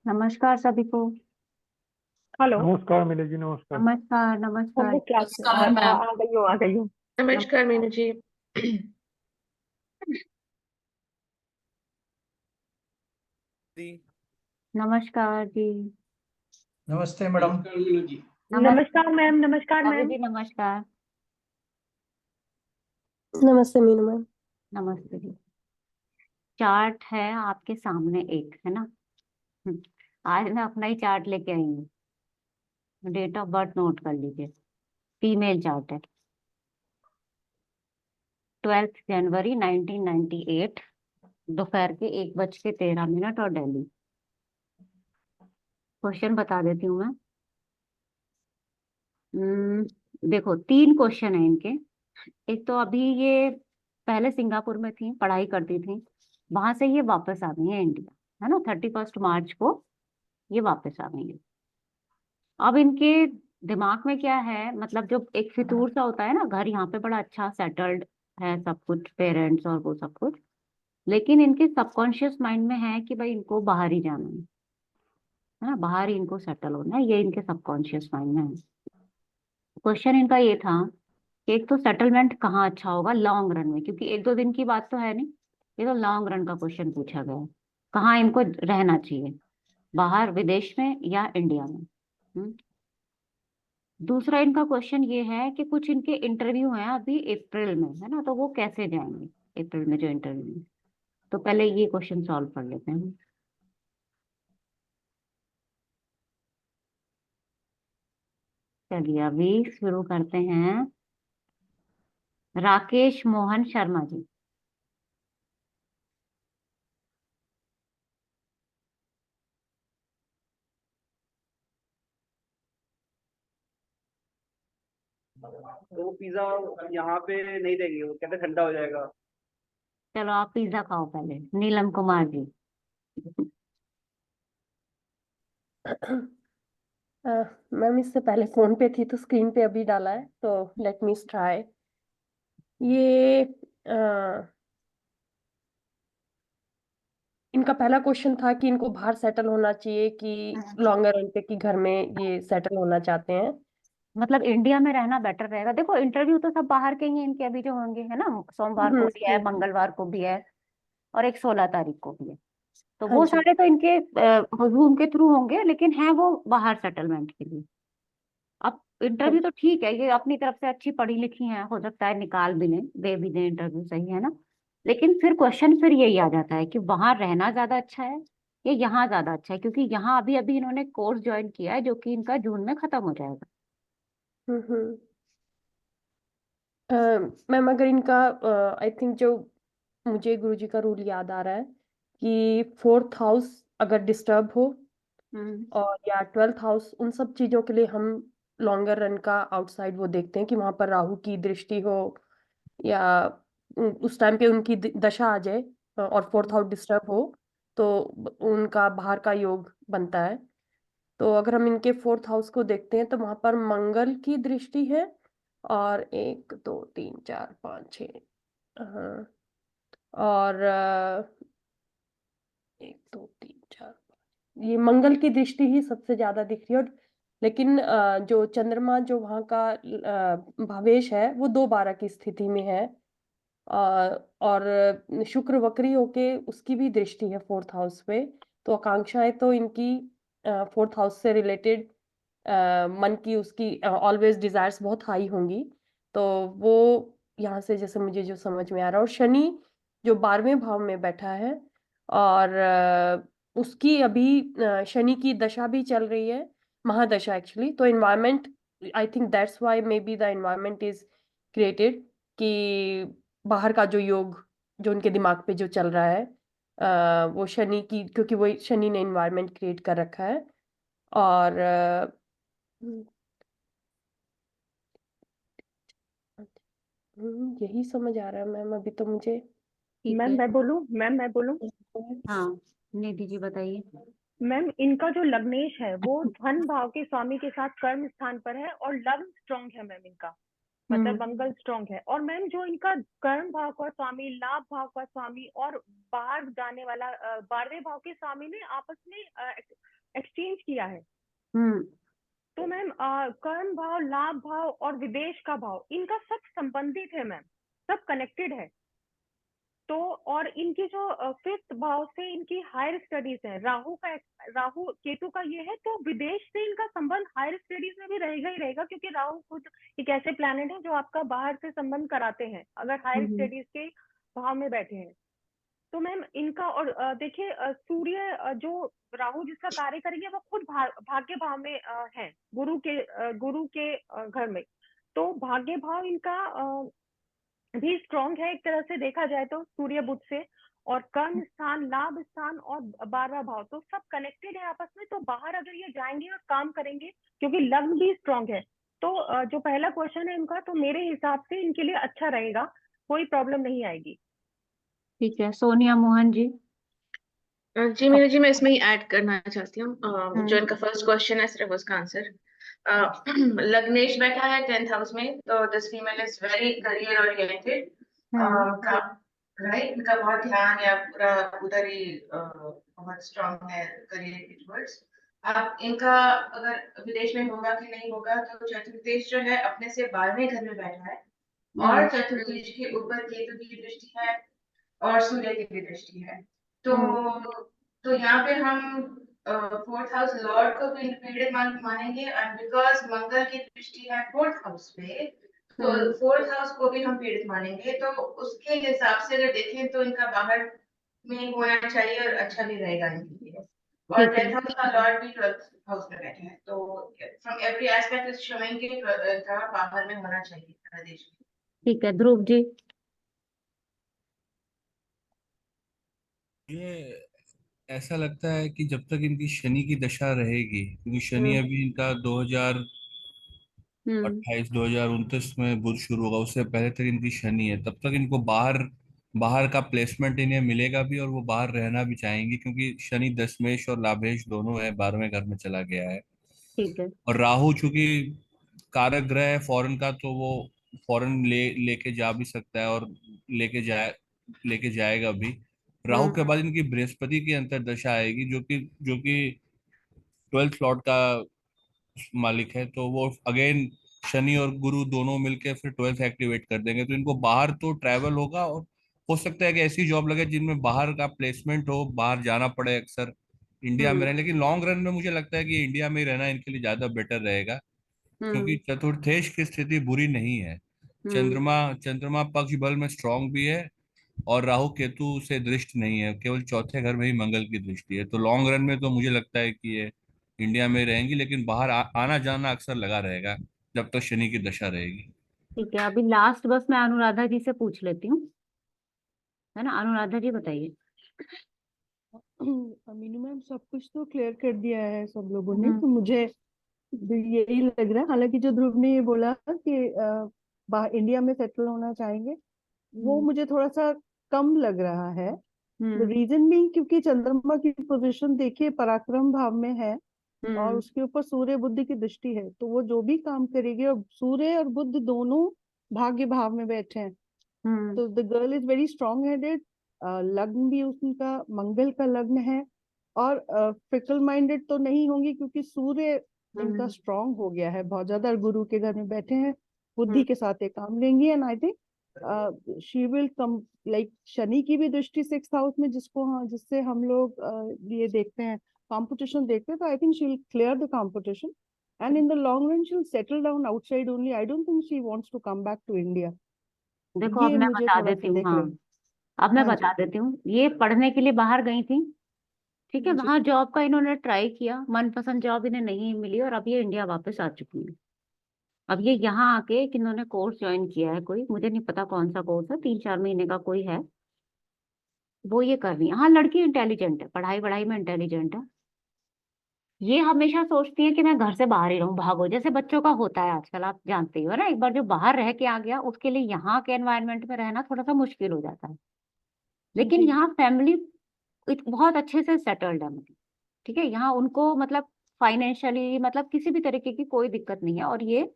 नमस्कार सभी को। हेलो। नमस्कार मिले जी, नमस्कार। नमस्कार हम नमस्कार। लोग क्लास में नमस्कार मैम। आ गई हूँ, आ गई हूँ। नम, नमस्कार मीनू जी। दी। नमस्कार जी। नमस्ते मैडम। नमस्कार मीनू जी। नमस्कार नमस्कार मैम, नमस्कार सभी मैम। जी, नमस्कार। नमस्ते मीनू मैम। नमस्ते जी। चार्ट है आपके सामने एक, है ना। हम्म, आज मैं अपना ही चार्ट लेके आई हूँ। डेट ऑफ बर्थ नोट कर लीजिए। फीमेल चार्ट है। 12 जनवरी 1998, दोपहर के 1:13 और दिल्ली। क्वेश्चन बता देती हूँ मैं। देखो, 3 क्वेश्चन है इनके। एक तो अभी ये पहले सिंगापुर में थी, पढ़ाई करती थी। वहां से ये वापस आ गई है इंडिया, है ना। 31 मार्च को ये वापस आ गई है। अब इनके दिमाग में क्या है, मतलब जो एक फितूर सा होता है ना, घर यहाँ पे बड़ा अच्छा सेटल्ड है, सब कुछ, पेरेंट्स और वो सब कुछ। लेकिन इनके सबकॉन्शियस माइंड में है कि भाई इनको बाहर ही जाना है ना, बाहर ही इनको सेटल होना है, ये इनके सबकॉन्शियस माइंड में है। क्वेश्चन इनका ये था कि एक तो सेटलमेंट कहाँ अच्छा होगा लॉन्ग रन में, क्योंकि एक दो दिन की बात तो है नहीं। ये तो लॉन्ग रन का क्वेश्चन पूछा गया है। कहाँ इनको रहना चाहिए, बाहर विदेश में या इंडिया में। हम्म। दूसरा इनका क्वेश्चन ये है कि कुछ इनके इंटरव्यू हैं अभी अप्रैल में, है ना, तो वो कैसे जाएंगे अप्रैल में जो इंटरव्यू है। तो पहले ये क्वेश्चन सॉल्व कर लेते हैं। चलिए अभी शुरू करते हैं। राकेश मोहन शर्मा जी। तो पिज्जा यहाँ पे नहीं देंगे, वो कहते ठंडा हो जाएगा। चलो आप पिज्जा खाओ पहले, नीलम कुमार जी। मैम इससे पहले फोन पे थी तो स्क्रीन पे अभी डाला है, तो लेट मी ट्राई। ये इनका पहला क्वेश्चन था कि इनको बाहर सेटल होना चाहिए कि लॉन्गर रन पे, कि घर में ये सेटल होना चाहते हैं। मतलब इंडिया में रहना बेटर रहेगा। देखो इंटरव्यू तो सब बाहर के ही हैं इनके अभी जो होंगे, है ना। सोमवार को भी है, हम्म। मंगलवार को भी है, और एक 16 तारीख को भी है। तो हाँ वो जी। सारे तो इनके जूम के थ्रू होंगे, लेकिन है वो बाहर सेटलमेंट के लिए। अब हाँ इंटरव्यू जी। तो ठीक है, ये अपनी तरफ से अच्छी पढ़ी लिखी हैं, हो सकता है निकाल भी लें, दे भी दें इंटरव्यू, सही है ना। लेकिन फिर क्वेश्चन फिर यही आ जाता है कि वहां रहना ज्यादा अच्छा है या यहाँ ज्यादा अच्छा है, क्योंकि यहाँ अभी अभी इन्होंने कोर्स ज्वाइन किया है जो कि इनका जून में खत्म हो जाएगा। हम्म। मैम अगर इनका, आई थिंक जो मुझे गुरुजी का रूल याद आ रहा है कि फोर्थ हाउस अगर डिस्टर्ब हो हम्म। और या ट्वेल्थ हाउस, उन सब चीजों के लिए हम लॉन्गर रन का आउटसाइड वो देखते हैं कि वहां पर राहु की दृष्टि हो या उस टाइम पे उनकी दशा आ जाए, और फोर्थ हाउस डिस्टर्ब हो, तो उनका बाहर का योग बनता है। तो अगर हम इनके फोर्थ हाउस को देखते हैं तो वहां पर मंगल की दृष्टि है, और 1 2 3 4 5 6, हाँ, और 1 2 3 4 5, ये मंगल की दृष्टि ही सबसे ज्यादा दिख रही है। और लेकिन जो चंद्रमा जो वहाँ का भावेश है वो 2 12 की स्थिति में है, और शुक्र वक्री होके उसकी भी दृष्टि है फोर्थ हाउस पे। तो आकांक्षाएं तो इनकी फोर्थ हाउस से रिलेटेड, मन की उसकी ऑलवेज डिजायर्स बहुत हाई होंगी। तो वो यहाँ से जैसे मुझे जो समझ में आ रहा है, और शनि जो 12वें भाव में बैठा है, और उसकी अभी शनि की दशा भी चल रही है, महादशा एक्चुअली। तो environment, I think that's why may be the environment is created, कि बाहर का जो योग जो उनके दिमाग पे जो चल रहा है, वो शनि की, क्योंकि वो शनि ने इन्वायरमेंट क्रिएट कर रखा है। और यही समझ आ रहा है मैम अभी तो मुझे। ठीक मैम है। मैं बोलूं, मैम मैं बोलूं। हाँ, निधि जी बताइए। मैम इनका जो लग्नेश है वो धन भाव के स्वामी के साथ कर्म स्थान पर है, और लग्न स्ट्रॉन्ग है मैम इनका। मतलब हम्म। मंगल स्ट्रॉन्ग है। और मैम जो इनका कर्म भाव का स्वामी, लाभ भाव का स्वामी और बाहर जाने वाला 12वें भाव के स्वामी में आपस में एक्सचेंज किया है। हम्म तो मैम कर्म भाव, लाभ भाव और विदेश का भाव, इनका सब संबंधित है मैम, सब कनेक्टेड है। तो और इनकी जो फिफ्थ भाव से इनकी हायर स्टडीज है, राहु केतु का ये है, तो विदेश से इनका संबंध हायर स्टडीज में भी रहेगा ही रहेगा, क्योंकि राहु खुद एक ऐसे प्लैनेट है जो आपका बाहर से संबंध कराते हैं अगर हायर स्टडीज के भाव में बैठे हैं। तो मैम इनका और देखिए सूर्य जो राहु जिसका कार्य करेंगे वो खुद भाग्य भाव में है, गुरु के घर में। तो भाग्य भाव इनका भी स्ट्रॉन्ग है एक तरह से देखा जाए तो सूर्य बुध से, और कर्म स्थान, लाभ स्थान और 12वां भाव, तो सब कनेक्टेड है आपस में। तो बाहर अगर ये जाएंगे और काम करेंगे, क्योंकि लग्न भी स्ट्रॉन्ग है, तो जो पहला क्वेश्चन है इनका, तो मेरे हिसाब से इनके लिए अच्छा रहेगा, कोई प्रॉब्लम नहीं आएगी। ठीक है, सोनिया मोहन जी। जी मीनू जी, मैं इसमें ही ऐड करना चाहती हूँ जो हम्म इनका फर्स्ट क्वेश्चन है सिर्फ उसका आंसर। लग्नेश बैठा है 10th हाउस में, तो this female is very career oriented, hmm right, इनका बहुत ध्यान या पूरा उधर ही बहुत स्ट्रांग है करियर के टुवर्ड्स। अब इनका अगर विदेश में होगा कि नहीं होगा, तो चतुर्देश जो है अपने से 12वें घर में बैठा है, और चतुर्देश के ऊपर केतु की दृष्टि है और सूर्य की भी दृष्टि है। तो यहाँ पे हम फोर्थ हाउस लॉर्ड को भी पीड़ित मानेंगे, एंड बिकॉज मंगल की दृष्टि है फोर्थ हाउस पे, तो फोर्थ हाउस को भी हम पीड़ित मानेंगे। तो उसके हिसाब से अगर देखें तो इनका बाहर में होना चाहिए और अच्छा भी रहेगा इनके लिए। और ठीक है 10th हाउस का लॉर्ड भी 12th हाउस में बैठे हैं, तो from every aspect is showing कि इनका बाहर में होना चाहिए प्रदेश में। ठीक है, ध्रुव जी। ये ऐसा लगता है कि जब तक इनकी शनि की दशा रहेगी, क्योंकि शनि अभी इनका 2028 2029 में बुध शुरू होगा, उससे पहले तक इनकी शनि है, तब तक इनको बाहर बाहर का प्लेसमेंट इन्हें मिलेगा भी, और वो बाहर रहना भी चाहेंगे, क्योंकि शनि दशमेश और लाभेश दोनों है, 12वें घर में चला गया है। ठीक है। और राहु चूंकि कारक ग्रह है फॉरेन का, तो वो फॉरेन लेके जा भी सकता है, और लेके जाएगा भी। राहु के बाद इनकी बृहस्पति की अंतर्दशा आएगी, जो कि 12th लॉर्ड का मालिक है, तो वो अगेन शनि और गुरु दोनों मिलके फिर 12th एक्टिवेट कर देंगे, तो इनको बाहर तो ट्रैवल होगा, और हो सकता है कि ऐसी जॉब लगे जिनमें बाहर का प्लेसमेंट हो, बाहर जाना पड़े अक्सर, इंडिया में रहें, लेकिन लॉन्ग रन में मुझे लगता है कि इंडिया में ही रहना इनके लिए ज्यादा बेटर रहेगा, क्योंकि चतुर्थेश की स्थिति बुरी नहीं है। चंद्रमा चंद्रमा पक्ष बल में स्ट्रांग भी है, और राहु केतु से दृष्टि नहीं है, केवल चौथे घर में ही मंगल की दृष्टि है। तो लॉन्ग रन में तो मुझे लगता है कि ये इंडिया में रहेंगी, लेकिन बाहर आना जाना अक्सर लगा रहेगा जब तक शनि की दशा रहेगी। ठीक है, अभी लास्ट बस मैं अनुराधा जी से पूछ लेती हूँ, है ना। अनुराधा जी बताइए। मीनू मैम सब कुछ तो क्लियर कर दिया है सब लोगों ने, तो मुझे यही लग रहा है, हालांकि जो ध्रुव ने ये बोला कि इंडिया में सेटल होना चाहेंगे, वो मुझे थोड़ा सा कम लग रहा है। रीजन भी क्योंकि चंद्रमा की पोजीशन देखिए पराक्रम भाव में है, और उसके ऊपर सूर्य बुध की दृष्टि है, तो वो जो भी काम करेगी, और सूर्य और बुध दोनों भाग्य भाव में बैठे हैं, तो the girl is very strong headed. लग्न भी उनका मंगल का लग्न है, और फिकल माइंडेड तो नहीं होंगी, क्योंकि सूर्य इनका स्ट्रॉन्ग हो गया है बहुत ज्यादा, और गुरु के घर में बैठे हैं, बुद्धि के साथ एक काम लेंगी। And I think she will come, like Shani की भी दृष्टि 6th हाउस में, जिससे हम लोग ये देखते हैं, कंपटीशन देखते हैं, तो I think she will clear the competition, and in the long run she will settle down outside only. I don't think she wants to come back to India. देखो, अब ये मैं मुझे बता थोड़ा देती सा हूँ। देख रहा हाँ, है। अब मैं हाँ बता जी देती हूँ। ये पढ़ने के लिए बाहर गई थी, ठीक है, जी वहां जॉब का इन्होंने ट्राई किया, मनपसंद जॉब इन्हें नहीं मिली, और अब ये इंडिया वापस आ चुकी है। अब ये यहाँ आके एक इन्होंने कोर्स ज्वाइन किया है, कोई मुझे नहीं पता कौन सा कोर्स है, 3-4 महीने का कोई है, वो ये कर रही है। हाँ, लड़की इंटेलिजेंट है, पढ़ाई वढ़ाई में इंटेलिजेंट है। ये हमेशा सोचती है कि मैं घर से बाहर ही रहूं, भागो, जैसे बच्चों का होता है आजकल, आप जानते ही हो ना। एक बार जो बाहर रह के आ गया, उसके लिए यहाँ के एनवायरनमेंट में रहना थोड़ा सा मुश्किल हो जाता है। लेकिन जी यहाँ फैमिली बहुत अच्छे से सेटल्ड है, मतलब ठीक है, यहाँ उनको मतलब फाइनेंशियली मतलब किसी भी तरीके की कोई दिक्कत नहीं है। और ये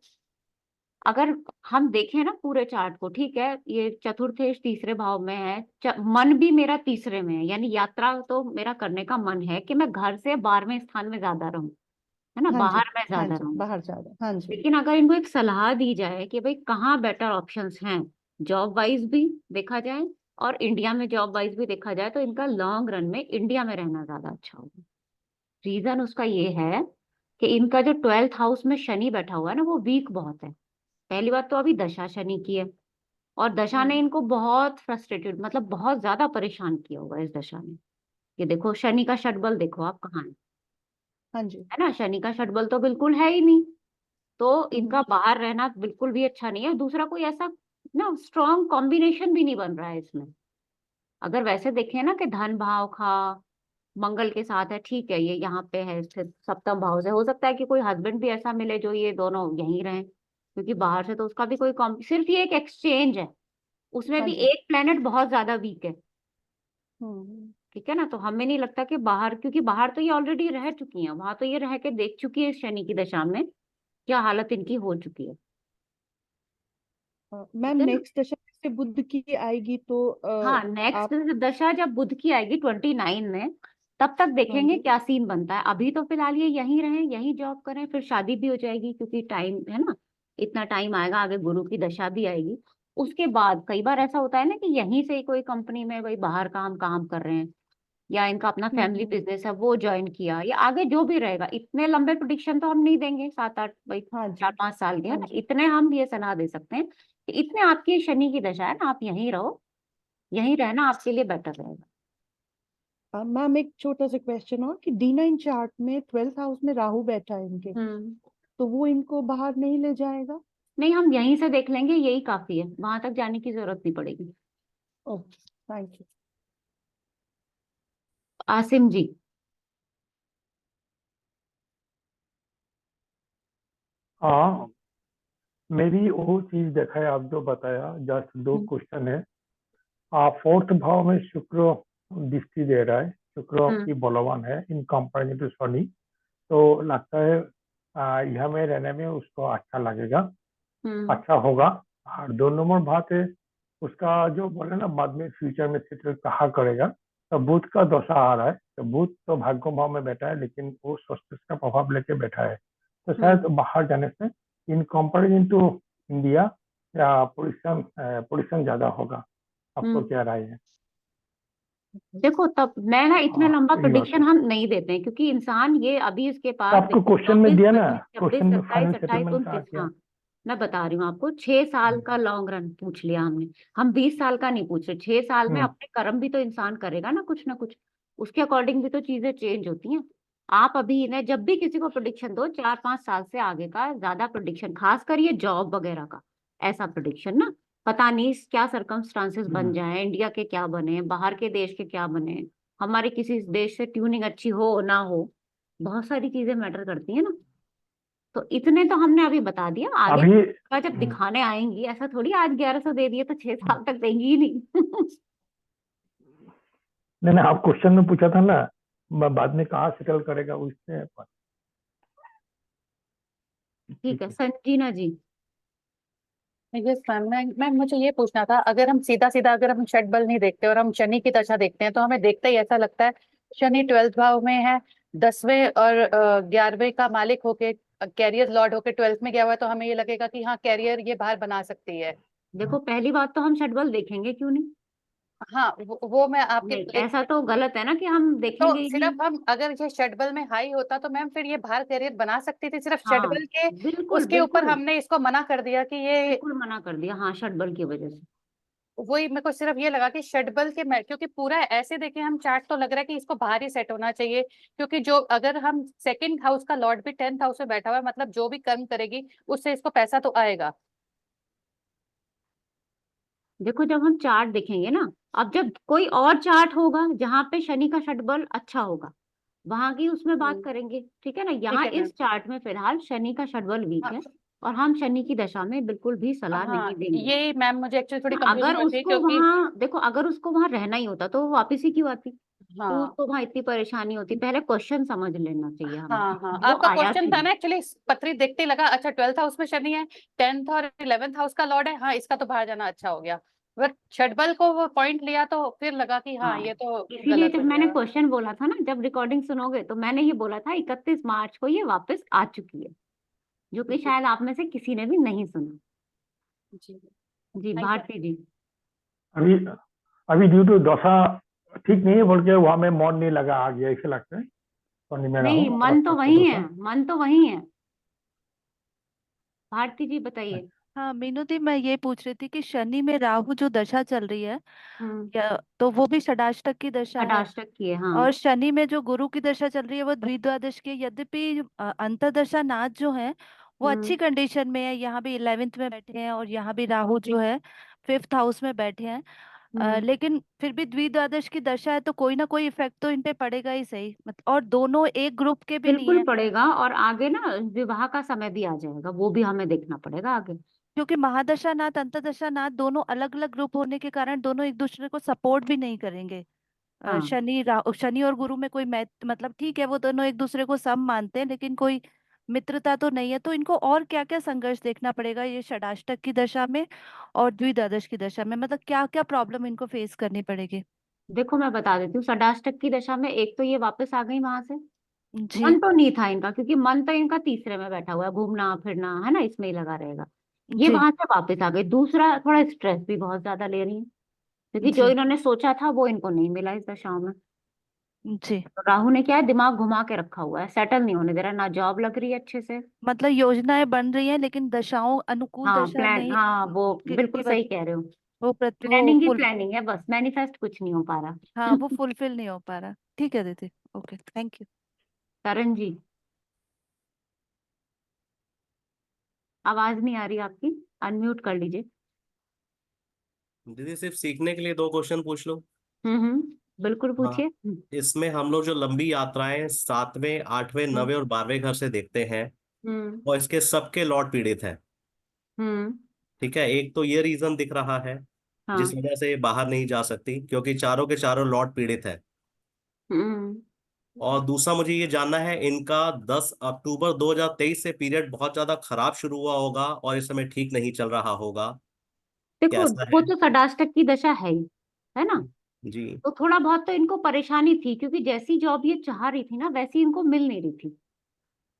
अगर हम देखें ना पूरे चार्ट को, ठीक है, ये चतुर्थेश तीसरे भाव में है, मन भी मेरा तीसरे में है, यानी यात्रा तो मेरा करने का मन है कि मैं घर से 12वें स्थान में ज्यादा रहूं, है ना, हाँ जी, बाहर में हाँ ज्यादा जी, रहूं। बाहर ज्यादा, हाँ जी। लेकिन अगर इनको एक सलाह दी जाए कि भाई कहाँ बेटर ऑप्शंस हैं, जॉब वाइज भी देखा जाए और इंडिया में जॉब वाइज भी देखा जाए, तो इनका लॉन्ग रन में इंडिया में रहना ज्यादा अच्छा होगा। रीजन उसका ये है कि इनका जो 12th हाउस में शनि बैठा हुआ है ना, वो वीक बहुत है। पहली बात तो अभी दशा शनि की है, और दशा ने इनको बहुत फ्रस्ट्रेटेड, मतलब बहुत ज्यादा परेशान किया हुआ है इस दशा ने। ये देखो शनि का षटबल देखो आप कहाँ हाँ जी। है ना, शनि का षटबल तो बिल्कुल है ही नहीं। तो हम्म, इनका बाहर रहना बिल्कुल भी अच्छा नहीं है। दूसरा कोई ऐसा ना स्ट्रॉन्ग कॉम्बिनेशन भी नहीं बन रहा है इसमें। अगर वैसे देखें ना कि धन भाव का मंगल के साथ है, ठीक है, ये यहाँ पे है स्थित सप्तम भाव से, हो सकता है कि कोई हस्बैंड भी ऐसा मिले जो ये दोनों यहीं रहें, क्योंकि बाहर से तो उसका भी कोई सिर्फ ये एक एक्सचेंज है, उसमें हाँ भी जी। एक प्लेनेट बहुत ज्यादा वीक है। हम्म, ठीक है ना, तो हमें नहीं लगता कि बाहर, क्योंकि बाहर तो ये ऑलरेडी रह चुकी हैं, वहां तो ये रह के देख चुकी है शनि की दशा में क्या हालत इनकी हो चुकी है। मैम ठीक है ना। नेक्स्ट दशा से बुध की आएगी तो हाँ, नेक्स्ट आप। दशा जब बुध की आएगी 29 में, तब तक हाँ देखेंगे जी। क्या सीन बनता है। अभी तो फिलहाल ये यहीं रहें, यहीं जॉब करें, फिर शादी भी हो जाएगी, क्योंकि टाइम है ना, इतना टाइम आएगा, आगे गुरु की दशा भी आएगी। उसके बाद कई बार ऐसा होता है ना कि यहीं से ही कोई कंपनी में भाई बाहर काम कर रहे हैं, या इनका अपना फैमिली हम्म, बिजनेस है वो ज्वाइन किया, या आगे जो भी रहेगा। इतने लंबे प्रोडिक्शन तो हम नहीं देंगे, 7-8 भाई हाँ जी, 4-5 साल के, है हाँ ना, जी। इतने हम ये सलाह दे सकते हैं कि इतने आपकी शनि की दशा है ना, आप यहीं रहो, यहीं रहना आपके लिए बेटर रहेगा। मैम एक छोटा सा क्वेश्चन और कि D9 चार्ट में 12th हाउस में राहु बैठा है इनके, हम्म। तो वो इनको बाहर नहीं ले जाएगा? नहीं, हम यहीं से देख लेंगे, यही काफी है, वहां तक जाने की जरूरत नहीं पड़ेगी। Okay, thank you. Asim ji. हाँ, मैं भी वो चीज देखा है आप जो बताया। जस्ट दो हम्म। क्वेश्चन है। फोर्थ भाव में शुक्र दृष्टि दे रहा है, शुक्र हम्म। की बलवान है इन कंपेरिजन टू शनि। तो लगता है यह में रहने में उसको अच्छा लगेगा, हम्म। अच्छा होगा। और 2 नंबर बात है उसका, जो बोले ना बाद में फ्यूचर में सेटल कहाँ करेगा। तो बुध का दशा आ रहा है, तो बुध तो भाग्य भाव में बैठा है, लेकिन वो स्वस्तिक का प्रभाव लेके बैठा है। तो शायद हम्म। बाहर जाने से इन कंपेरिजन टू इंडिया या पोल्यूशन ज्यादा होगा। आपको हम्म। क्या राय है? देखो, तब मैं ना इतना लंबा ये बात प्रोडिक्शन है। हम नहीं देते हैं, क्योंकि इंसान ये अभी इसके तो पास आपको देखो क्वेश्चन में 24, दिया ना, 25, 26, क्वेश्चन में 27, फाइनल 28, सेटलमेंट का 29, क्या? हाँ, मैं बता रही हूँ आपको, 6 साल का लॉन्ग रन पूछ लिया हमने। हम 20 साल का नहीं पूछ रहे, 6 साल में हम्म। अपने कर्म भी तो इंसान करेगा ना कुछ ना कुछ, उसके अकॉर्डिंग भी तो चीजें चेंज होती हैं। आप अभी इन्हें जब भी किसी को प्रोडिक्शन दो, 4-5 साल से आगे का ज्यादा प्रोडिक्शन, खास कर ये जॉब वगैरह का, ऐसा प्रोडिक्शन ना, पता नहीं क्या सरकमस्टांसेस बन हम्म। जाए, इंडिया के क्या बने, बाहर के देश के क्या बने, हमारे किसी देश से ट्यूनिंग अच्छी हो ना हो, बहुत सारी चीजें मैटर करती है ना। तो इतने तो हमने अभी बता दिया, आगे अभी का जब दिखाने आएंगी, ऐसा थोड़ी आज 1100 दे दिए तो 6 साल तक देंगी ही नहीं। नहीं नहीं, आप क्वेश्चन में पूछा था ना, बाद में कहाँ सेटल करेगा उससे ठीक ठीक है, है। संजीना जी। यस मैम, मैं मुझे ये पूछना था, अगर हम सीधा सीधा अगर हम षट बल नहीं देखते और हम शनि की दशा देखते हैं, तो हमें देखते ही ऐसा लगता है शनि 12th भाव में है, 10वें और 11वें का मालिक होके, कैरियर लॉर्ड होके 12th में गया हुआ है, तो हमें ये लगेगा कि हाँ कैरियर ये बाहर बना सकती है। देखो, पहली बात तो हम षटबल देखेंगे क्यों नहीं। हाँ वो मैं आपके नहीं, एक, ऐसा तो गलत है ना कि हम तो देखेंगे ही नहीं। सिर्फ हम अगर ये षटबल में हाई होता तो मैम फिर ये बाहर करियर बना सकती थी, सिर्फ हाँ, षटबल के बिल्कुल उसके ऊपर बिल्कुल, हमने इसको मना कर दिया कि ये, बिल्कुल मना कर दिया, हाँ, षटबल की वजह से। वही मेरे को सिर्फ ये लगा कि षटबल के क्योंकि पूरा ऐसे देखें हम चार्ट तो लग रहा है कि इसको बाहर ही सेट होना चाहिए, क्योंकि जो अगर हम सेकंड हाउस का लॉर्ड भी 10th हाउस में बैठा हुआ है, मतलब जो भी कर्म करेगी उससे इसको पैसा तो आएगा। देखो, जब हम चार्ट देखेंगे ना, अब जब कोई और चार्ट होगा जहां पे शनि का षटबल अच्छा होगा, वहां की उसमें बात हम्म, करेंगे, ठीक है ना। ठीक यहाँ है मैम। इस चार्ट में फिलहाल शनि का षटबल वीक हाँ है, और हम शनि की दशा में बिल्कुल भी सलाह नहीं हाँ, देंगे। ये मैम मुझे एक्चुअली थोड़ी अगर कंफ्यूजन होती है उसको क्योंकि, वहां देखो, अगर उसको वहां रहना ही होता तो वो वापिस ही क्यों आती। हाँ उसको वहां इतनी परेशानी होती, पहले क्वेश्चन समझ लेना चाहिए हमें हाँ हाँ, वो आपका आया क्वेश्चन था क्यों। ना एक्चुअली, पत्री देखते ही लगा अच्छा 12th हाउस में शनि है, 10th और 11th हाउस का लॉर्ड है, हाँ इसका तो बाहर जाना अच्छा हो गया। बट षटबल को वो पॉइंट लिया तो फिर लगा कि हाँ हाँ, ये तो इसीलिए गलत जब हो मैंने गया। क्वेश्चन बोला था ना, जब रिकॉर्डिंग सुनोगे तो मैंने ये बोला था 31 मार्च को ये वापस आ चुकी है, जो कि जी शायद आप में से किसी ने भी नहीं सुना। जी, जी थैंक यू। भारती जी। अभी अभी ड्यू टू दशा ठीक नहीं है बोल के वहां में मन नहीं लगा, आ गया ऐसे लगता है। शनि में राहु नहीं, मन तो सड़क का वही है, दशा। मन तो वही है। भारती जी बताइए। हाँ मीनू दी, मैं ये पूछ रही थी कि शनि में राहु जो दशा चल रही है, हम्म। या तो वो भी षडाष्टक की दशा है, षडाष्टक की है, हाँ। और शनि में जो गुरु की दशा चल रही है वो द्विद्वादश की है। यद्यपि अंतर्दशा नाथ जो है वो अच्छी हम्म कंडीशन में है, यहाँ भी 11th में बैठे हैं और यहाँ भी राहु जो है 5th हाउस में बैठे हैं। हम्म। लेकिन फिर भी द्विद्वादश की दशा है तो कोई ना कोई इफेक्ट तो इन पे पड़ेगा ही सही, मतलब, और दोनों एक ग्रुप के भी नहीं बिल्कुल है। पड़ेगा, और आगे ना विवाह का समय भी आ जाएगा, वो भी हमें देखना पड़ेगा आगे। क्योंकि महादशा नाथ अंतर्दशा नाथ दोनों अलग अलग ग्रुप होने के कारण दोनों एक दूसरे को सपोर्ट भी नहीं करेंगे। हाँ, शनि और गुरु में कोई मतलब ठीक है, वो दोनों एक दूसरे को सम मानते हैं लेकिन कोई मित्रता तो नहीं है। तो इनको और क्या क्या संघर्ष देखना पड़ेगा ये षडाष्टक की दशा में और द्विद्वादश की दशा में, मतलब क्या क्या प्रॉब्लम इनको फेस करनी पड़ेगी। देखो मैं बता देती हूँ, षडाष्टक की दशा में एक तो ये वापस आ गई वहां से। जी मन तो नहीं था इनका, क्योंकि मन तो इनका तीसरे में बैठा हुआ है, घूमना फिरना है ना, इसमें ही लगा रहेगा। ये जी वहां से वापस आ गई। दूसरा, थोड़ा स्ट्रेस भी बहुत ज्यादा ले रही है, क्योंकि जो जी इन्होंने सोचा था वो इनको नहीं मिला इस दशाओं में। जी, तो राहु ने क्या है, दिमाग घुमा के रखा हुआ है, सेटल नहीं होने दे रहा, ना जॉब लग रही है अच्छे से। मतलब योजनाएं बन रही हैं लेकिन दशाओं अनुकूल हाँ दशा प्लान, नहीं हाँ वो की बिल्कुल सही कह रहे हो। वो प्लानिंग ही फुल, प्लानिंग है, बस मैनिफेस्ट कुछ नहीं हो पा हाँ रहा। वो फुलफिल नहीं हो पा रहा। ठीक है दीदी, ओके थैंक यू। करण जी, आवाज नहीं आ रही आपकी, अनम्यूट कर लीजिए। दीदी सिर्फ सीखने के लिए 2 क्वेश्चन पूछ लो। बिल्कुल हाँ, पूछिए। इसमें हम लोग जो लंबी यात्राएं 7वें 8वें हम्म 9वें और 12वें घर से देखते हैं, हम्म और इसके सबके लॉर्ड पीड़ित हैं। हम्म ठीक है, एक तो ये रीजन दिख रहा है जिस हाँ। वजह से ये बाहर नहीं जा सकती, क्योंकि चारों के चारों लॉर्ड पीड़ित है। हम्म और दूसरा मुझे ये जानना है, इनका 10 अक्टूबर 2023 से पीरियड बहुत ज्यादा खराब शुरू हुआ होगा और इस समय ठीक नहीं चल रहा होगा, देखो, कैसा वो है? तो षडाष्टक की दशा है ही, है ना। जी तो थोड़ा बहुत तो इनको परेशानी थी, क्योंकि जैसी जॉब ये चाह रही थी ना, वैसी इनको मिल नहीं रही थी।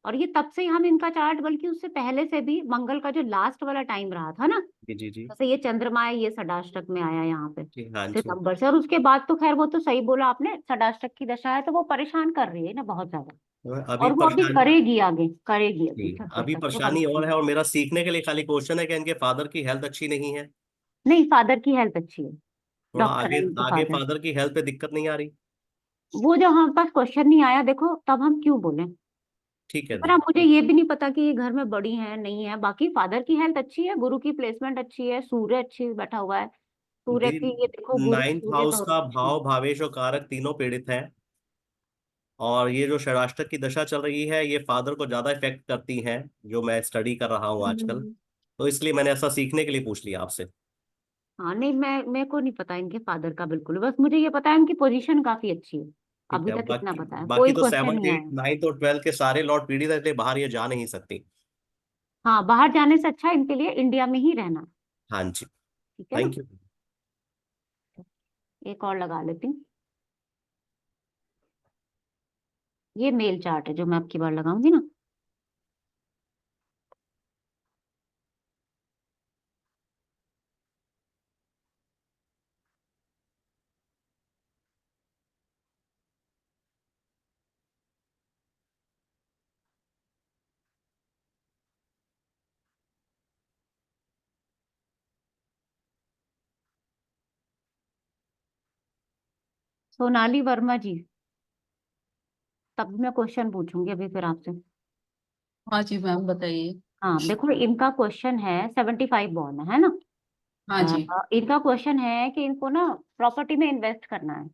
और ये तब से ही हम इनका चार्ट, बल्कि उससे पहले से भी, मंगल का जो लास्ट वाला टाइम रहा था ना, जी जी जी जैसे ये चंद्रमा है, ये षडाष्टक में आया यहाँ पे जी, हाँ जी। सितंबर से, और उसके बाद तो खैर वो तो सही बोला आपने, षडाष्टक की दशा है तो वो परेशान कर रही है ना बहुत ज्यादा। अभी और वो अभी परेशानी, करेगी, आगे करेगी, जी अभी छब्बीस अभी तक तो परेशानी और करेगी। है, और मेरा सीखने के लिए खाली क्वेश्चन है कि इनके फादर की हेल्थ अच्छी नहीं है। नहीं, फादर की हेल्थ अच्छी है, थोड़ा डॉक्टर आगे है इनके आगे फादर। फादर की हेल्थ पे दिक्कत नहीं आ रही? वो जो हमारे पास क्वेश्चन नहीं आया, देखो तब हम क्यों बोले। ठीक है पर अब मुझे दीदी। ये भी नहीं पता कि ये घर में बड़ी है नहीं है। बाकी फादर की हेल्थ अच्छी है, गुरु की प्लेसमेंट अच्छी है, सूर्य अच्छी बैठा हुआ है, सूर्य की ये देखो, दीदी गुरु 9th सूर्य हाउस दोनों का अच्छे हैं। भाव भावेश और कारक तीनों पीड़ित हैं, और ये जो षडाष्टक की दशा चल रही है ये फादर को ज्यादा इफेक्ट करती हैं, जो मैं स्टडी कर रहा हूँ आजकल। हम्म। तो इसलिए मैंने ऐसा सीखने के लिए पूछ लिया आपसे। हाँ नहीं, मैं मेरे को नहीं पता इनके फादर का बिल्कुल, बस मुझे ये पता है इनकी पोजीशन काफी अच्छी है। ठीक अभी है, तक इतना बाकी पता है, बाकी कोई तो क्वेश्चन 7th नहीं आया। 8th 9th और 12th के सारे लॉर्ड पीड़ित है, इसलिए बाहर ये जा नहीं सकती। हाँ, बाहर जाने से अच्छा इनके लिए इंडिया में ही रहना। हाँ जी। ठीक है ना। Thank you. एक और लगा लेती हूँ। ये मेल चार्ट है जो मैं अब की बार लगाऊंगी ना। सोनाली वर्मा जी, तब मैं क्वेश्चन पूछूंगी अभी फिर आपसे। हाँ जी मैम बताइए। हाँ देखो, इनका क्वेश्चन है, 75 बॉर्न है ना। हाँ जी। इनका क्वेश्चन है कि इनको ना प्रॉपर्टी में इन्वेस्ट करना है,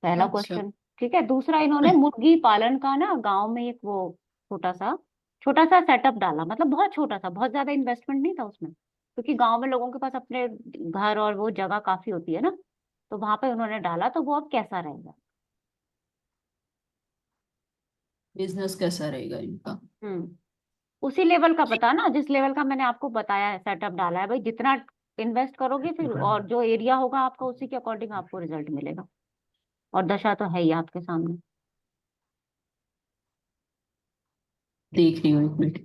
पहला अच्छा। क्वेश्चन। ठीक है। दूसरा, इन्होंने मुर्गी पालन का ना गांव में एक वो छोटा सा सेटअप डाला, मतलब बहुत छोटा सा, बहुत ज्यादा इन्वेस्टमेंट नहीं था उसमें, क्योंकि गांव में लोगों के पास अपने घर और वो जगह काफी होती है ना। तो वहां पे उन्होंने डाला, तो वो अब कैसा रहेगा? बिजनेस कैसा रहेगा इनका? उसी लेवल का बता ना, जिस लेवल का मैंने आपको बताया है, सेटअप डाला है भाई। जितना इन्वेस्ट करोगे फिर, और जो एरिया होगा आपका, उसी के अकॉर्डिंग आपको रिजल्ट मिलेगा। और दशा तो है ही आपके सामने। देख रही हूँ, एक मिनट।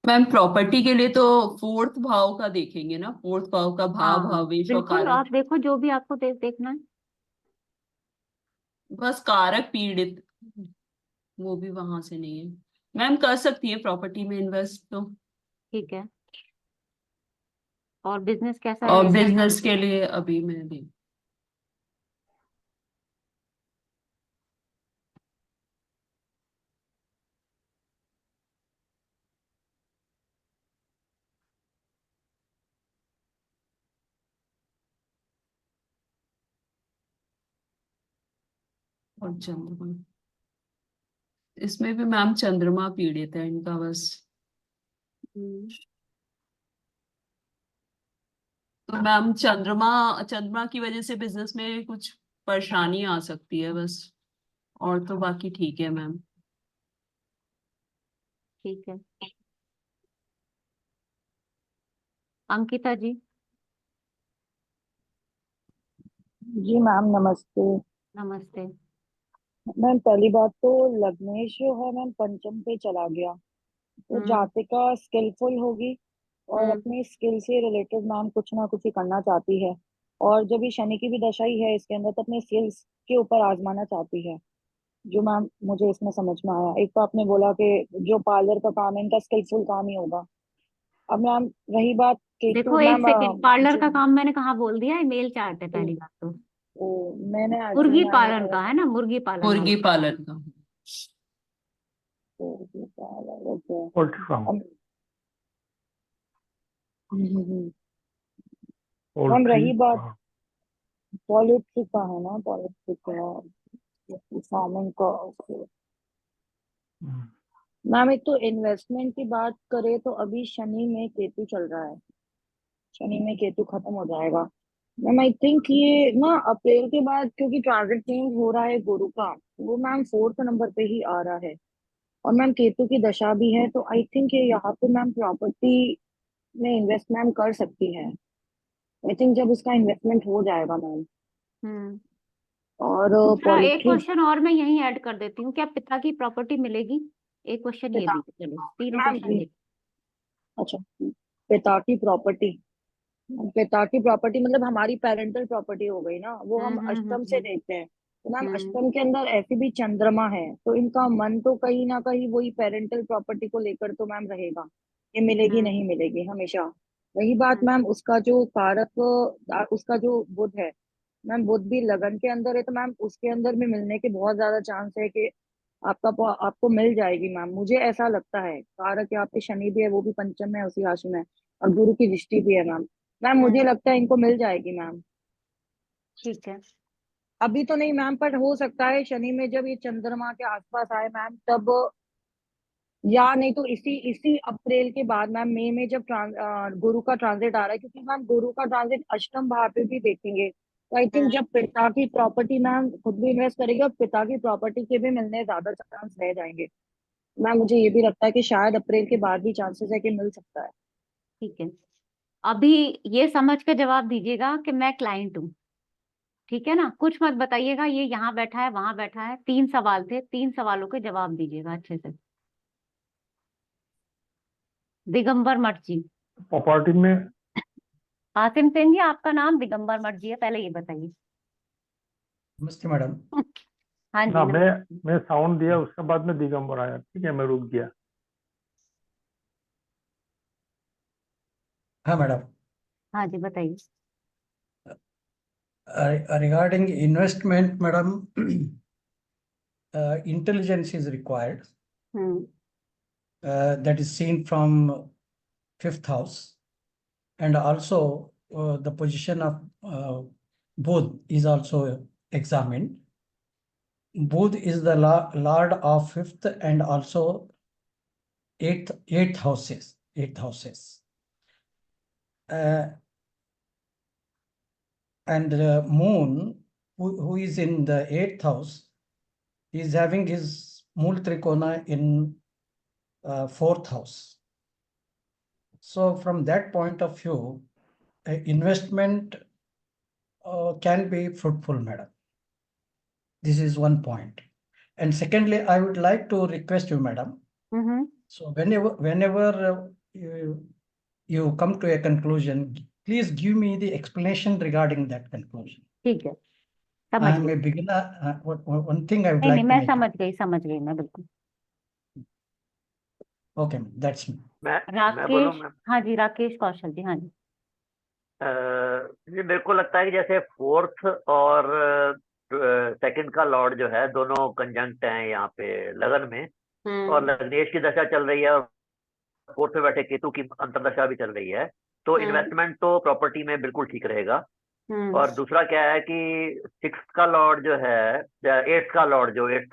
मैम प्रॉपर्टी के लिए तो फोर्थ भाव का देखेंगे ना, फोर्थ भाव का भाव, हाँ भावेश और बिल्कुल, कारक। आप देखो जो भी आपको देखना है। बस कारक पीड़ित, वो भी वहां से नहीं है। मैम कर सकती है प्रॉपर्टी में इन्वेस्ट तो। ठीक है। और बिजनेस कैसा और रहेगा? बिजनेस के लिए अभी मैं भी और चंद्रमा, इसमें भी मैम चंद्रमा पीड़ित है इनका बस। तो मैम चंद्रमा, चंद्रमा की वजह से बिजनेस में कुछ परेशानी आ सकती है बस, और तो बाकी ठीक है मैम। ठीक है। अंकिता जी। जी मैम नमस्ते। नमस्ते। मैम पहली बात तो लग्नेश जो है मैम पंचम पे चला गया, तो जातिका स्किलफुल होगी और अपनी स्किल से रिलेटेड मैम कुछ ना कुछ ही करना चाहती है। और जब ये शनि की भी दशा ही है इसके अंदर, तो अपने स्किल्स के ऊपर आजमाना चाहती है, जो मैम मुझे इसमें समझ में आया। एक तो आपने बोला कि जो पार्लर का काम है इनका स्किलफुल काम ही होगा। अब मैम रही बात केतु देखो एक मैम, सेकंड, पार्लर जो का काम मैंने कहाँ बोल दिया है? मेल चार्ट है पहली बात तो। वो मैंने एक्चुअल मुर्गी में आया पालन थोड़ा का है सा ना, मुर्गी पालन मुर्गी वाला। पालन का। Okay. Poultry farm. Ma'am poultry रही बात पॉलिटिक्स का है ना, पॉलिटिक्स का फार्मिंग का, okay। मैम एक तो इन्वेस्टमेंट की बात करें तो अभी शनि में केतु चल रहा है, शनि में केतु खत्म हो जाएगा। मैम आई थिंक ये ना अप्रैल के बाद, क्योंकि ट्रांजिट चेंज हो रहा है गुरु का, वो मैम 4th नंबर पे ही आ रहा है। और मैम केतु की दशा भी है, तो आई थिंक ये यहाँ पे मैम प्रॉपर्टी में इन्वेस्ट मैम कर सकती है। आई थिंक जब उसका इन्वेस्टमेंट हो जाएगा मैम। और दूसरा एक पोल्ट्री, क्वेश्चन और मैं यहीं ऐड कर देती हूँ, क्या पिता की प्रॉपर्टी मिलेगी? एक क्वेश्चन ये पिता भी, चलो तीनों मैम, क्वेश्चन देख। अच्छा पिता की प्रॉपर्टी, पिता की प्रॉपर्टी मतलब हमारी पेरेंटल प्रॉपर्टी हो गई ना, वो हम अष्टम से देखते हैं। तो मैम अष्टम के अंदर ऐसे भी चंद्रमा है, तो इनका मन तो कहीं ना कहीं वही पेरेंटल प्रॉपर्टी को लेकर तो मैम रहेगा, ये मिलेगी नहीं मिलेगी हमेशा। वही बात मैम, उसका जो कारक उसका जो बुध है मैम, बुध भी लगन के अंदर है, तो मैम उसके अंदर भी मिलने के बहुत ज्यादा चांस है कि आपको मिल जाएगी मैम, मुझे ऐसा लगता है। कारक यहाँ पे शनि भी है, वो भी पंचम में है, उसी राशि में है, और गुरु की दृष्टि भी है मैम। मैम मुझे लगता है इनको मिल जाएगी मैम। ठीक है। अभी तो नहीं मैम, पर हो सकता है शनि में जब ये चंद्रमा के आसपास आए मैम तब, या नहीं तो इसी इसी अप्रैल के बाद मैम, मई में जब गुरु का ट्रांजिट आ रहा है, क्योंकि मैम गुरु का ट्रांजिट अष्टम भाव पे भी देखेंगे, तो आई थिंक जब पिता की प्रॉपर्टी मैम खुद भी इन्वेस्ट करेगी और पिता की प्रॉपर्टी के भी मिलने ज्यादा चांस रह जाएंगे मैम। मुझे ये भी लगता है कि शायद अप्रैल के बाद भी चांसेस है कि मिल सकता है। ठीक है। अभी ये समझ के जवाब दीजिएगा कि मैं क्लाइंट हूँ, ठीक है ना? कुछ मत बताइएगा ये यहाँ बैठा है वहां बैठा है। 3 सवाल थे, 3 सवालों के जवाब दीजिएगा अच्छे से। दिगंबर मठ जी। प्रॉपर्टी में आसिम सेन जी, आपका नाम दिगंबर मठ जी है, पहले ये बताइए। नमस्ते मैडम। हाँ जी ना नमस्ते। मैं साउंड दिया, उसके बाद में दिगंबर आया, ठीक है मैं रुक गया। हाँ मैडम। हाँ जी बताइए। Regarding investment, madam, intelligence is required. That is seen from 5th house. and also the position of Budh is also examined. Budh is the lord of fifth and also eighth houses. And Moon, who is in the eighth house, is having his Mool Trikona in fourth house. So from that point of view, investment can be fruitful, madam. This is one point. And secondly, I would like to request you, madam. So whenever you come to a conclusion, please give me the explanation regarding that conclusion. ठीक है, I समझ am गई। a beginner. One thing I would नहीं like नहीं, to मैं make it. समझ गई मैं बिल्कुल। Okay, that's me. मैं बोलूं राकेश, मैम? हाँ जी, राकेश कौशल जी, हाँ जी। जी मेरे को लगता है कि जैसे फोर्थ और सेकंड का लॉर्ड जो है दोनों कंजंक्ट हैं यहाँ पे लगन में, और लग्नेश की दशा चल रही है और फोर्थ में बैठे केतु की अंतर्दशा भी चल रही है, तो इन्वेस्टमेंट तो प्रॉपर्टी में बिल्कुल ठीक रहेगा। और दूसरा क्या है कि सिक्स का लॉर्ड जो है, एट्थ का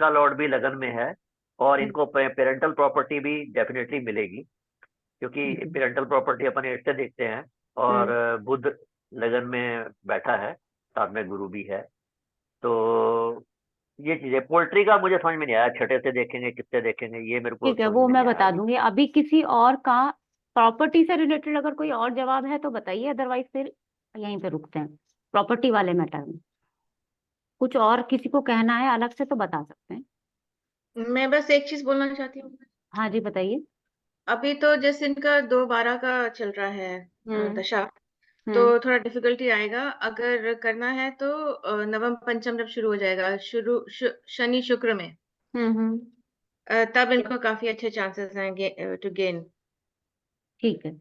लॉर्ड भी लगन में है, और इनको पेरेंटल प्रॉपर्टी भी डेफिनेटली मिलेगी, क्योंकि पेरेंटल प्रॉपर्टी अपन एट से देखते हैं, और बुध लगन में बैठा है, साथ में गुरु भी है। तो ये चीजें, पोल्ट्री का मुझे समझ में नहीं आया, छठे से देखेंगे किससे देखेंगे, ये मेरे को ठीक है, समझ वो में मैं नहीं बता आया। दूंगी। अभी किसी और का प्रॉपर्टी से रिलेटेड अगर कोई और जवाब है तो बताइए, अदरवाइज फिर यहीं पे रुकते हैं प्रॉपर्टी वाले मैटर में। कुछ और किसी को कहना है अलग से तो बता सकते हैं। मैं बस एक चीज बोलना चाहती हूँ। हाँ जी, बताइए। अभी तो जैसे इनका 2/12 का चल रहा है दशा, तो थोड़ा डिफिकल्टी आएगा। अगर करना है तो नवम पंचम जब शुरू हो जाएगा, शनि शुक्र में, तब इनको काफी अच्छे चांसेस हैं टू गेन। ठीक है,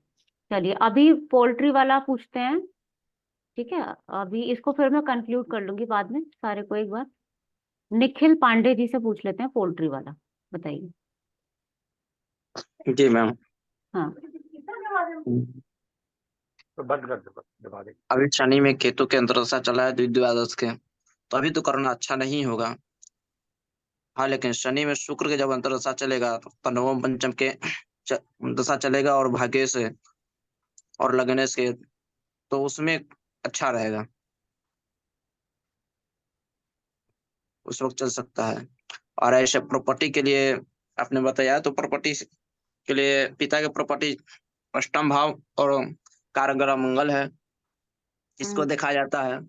चलिए अभी पोल्ट्री वाला पूछते हैं। ठीक है, अभी इसको फिर मैं कंक्लूड कर लूंगी बाद में सारे को एक बार। निखिल पांडे जी से पूछ लेते हैं पोल्ट्री वाला, बताइए। जी मैम। हाँ, तो बंद कर दो, दबा दे। अभी शनि में केतु के अंतर्दशा चला है द्वादश के, तो अभी तो करना अच्छा नहीं होगा। हाँ, लेकिन शनि में शुक्र के जब अंतर्दशा चलेगा तो नवम पंचम के दशा चलेगा, और भाग्य से और लगने से, तो उसमें अच्छा रहेगा, उस वक्त चल सकता है। और ऐसे प्रॉपर्टी के लिए आपने बताया, तो प्रॉपर्टी के लिए पिता के प्रॉपर्टी अष्टम भाव और कारग्रह मंगल है, इसको देखा जाता है।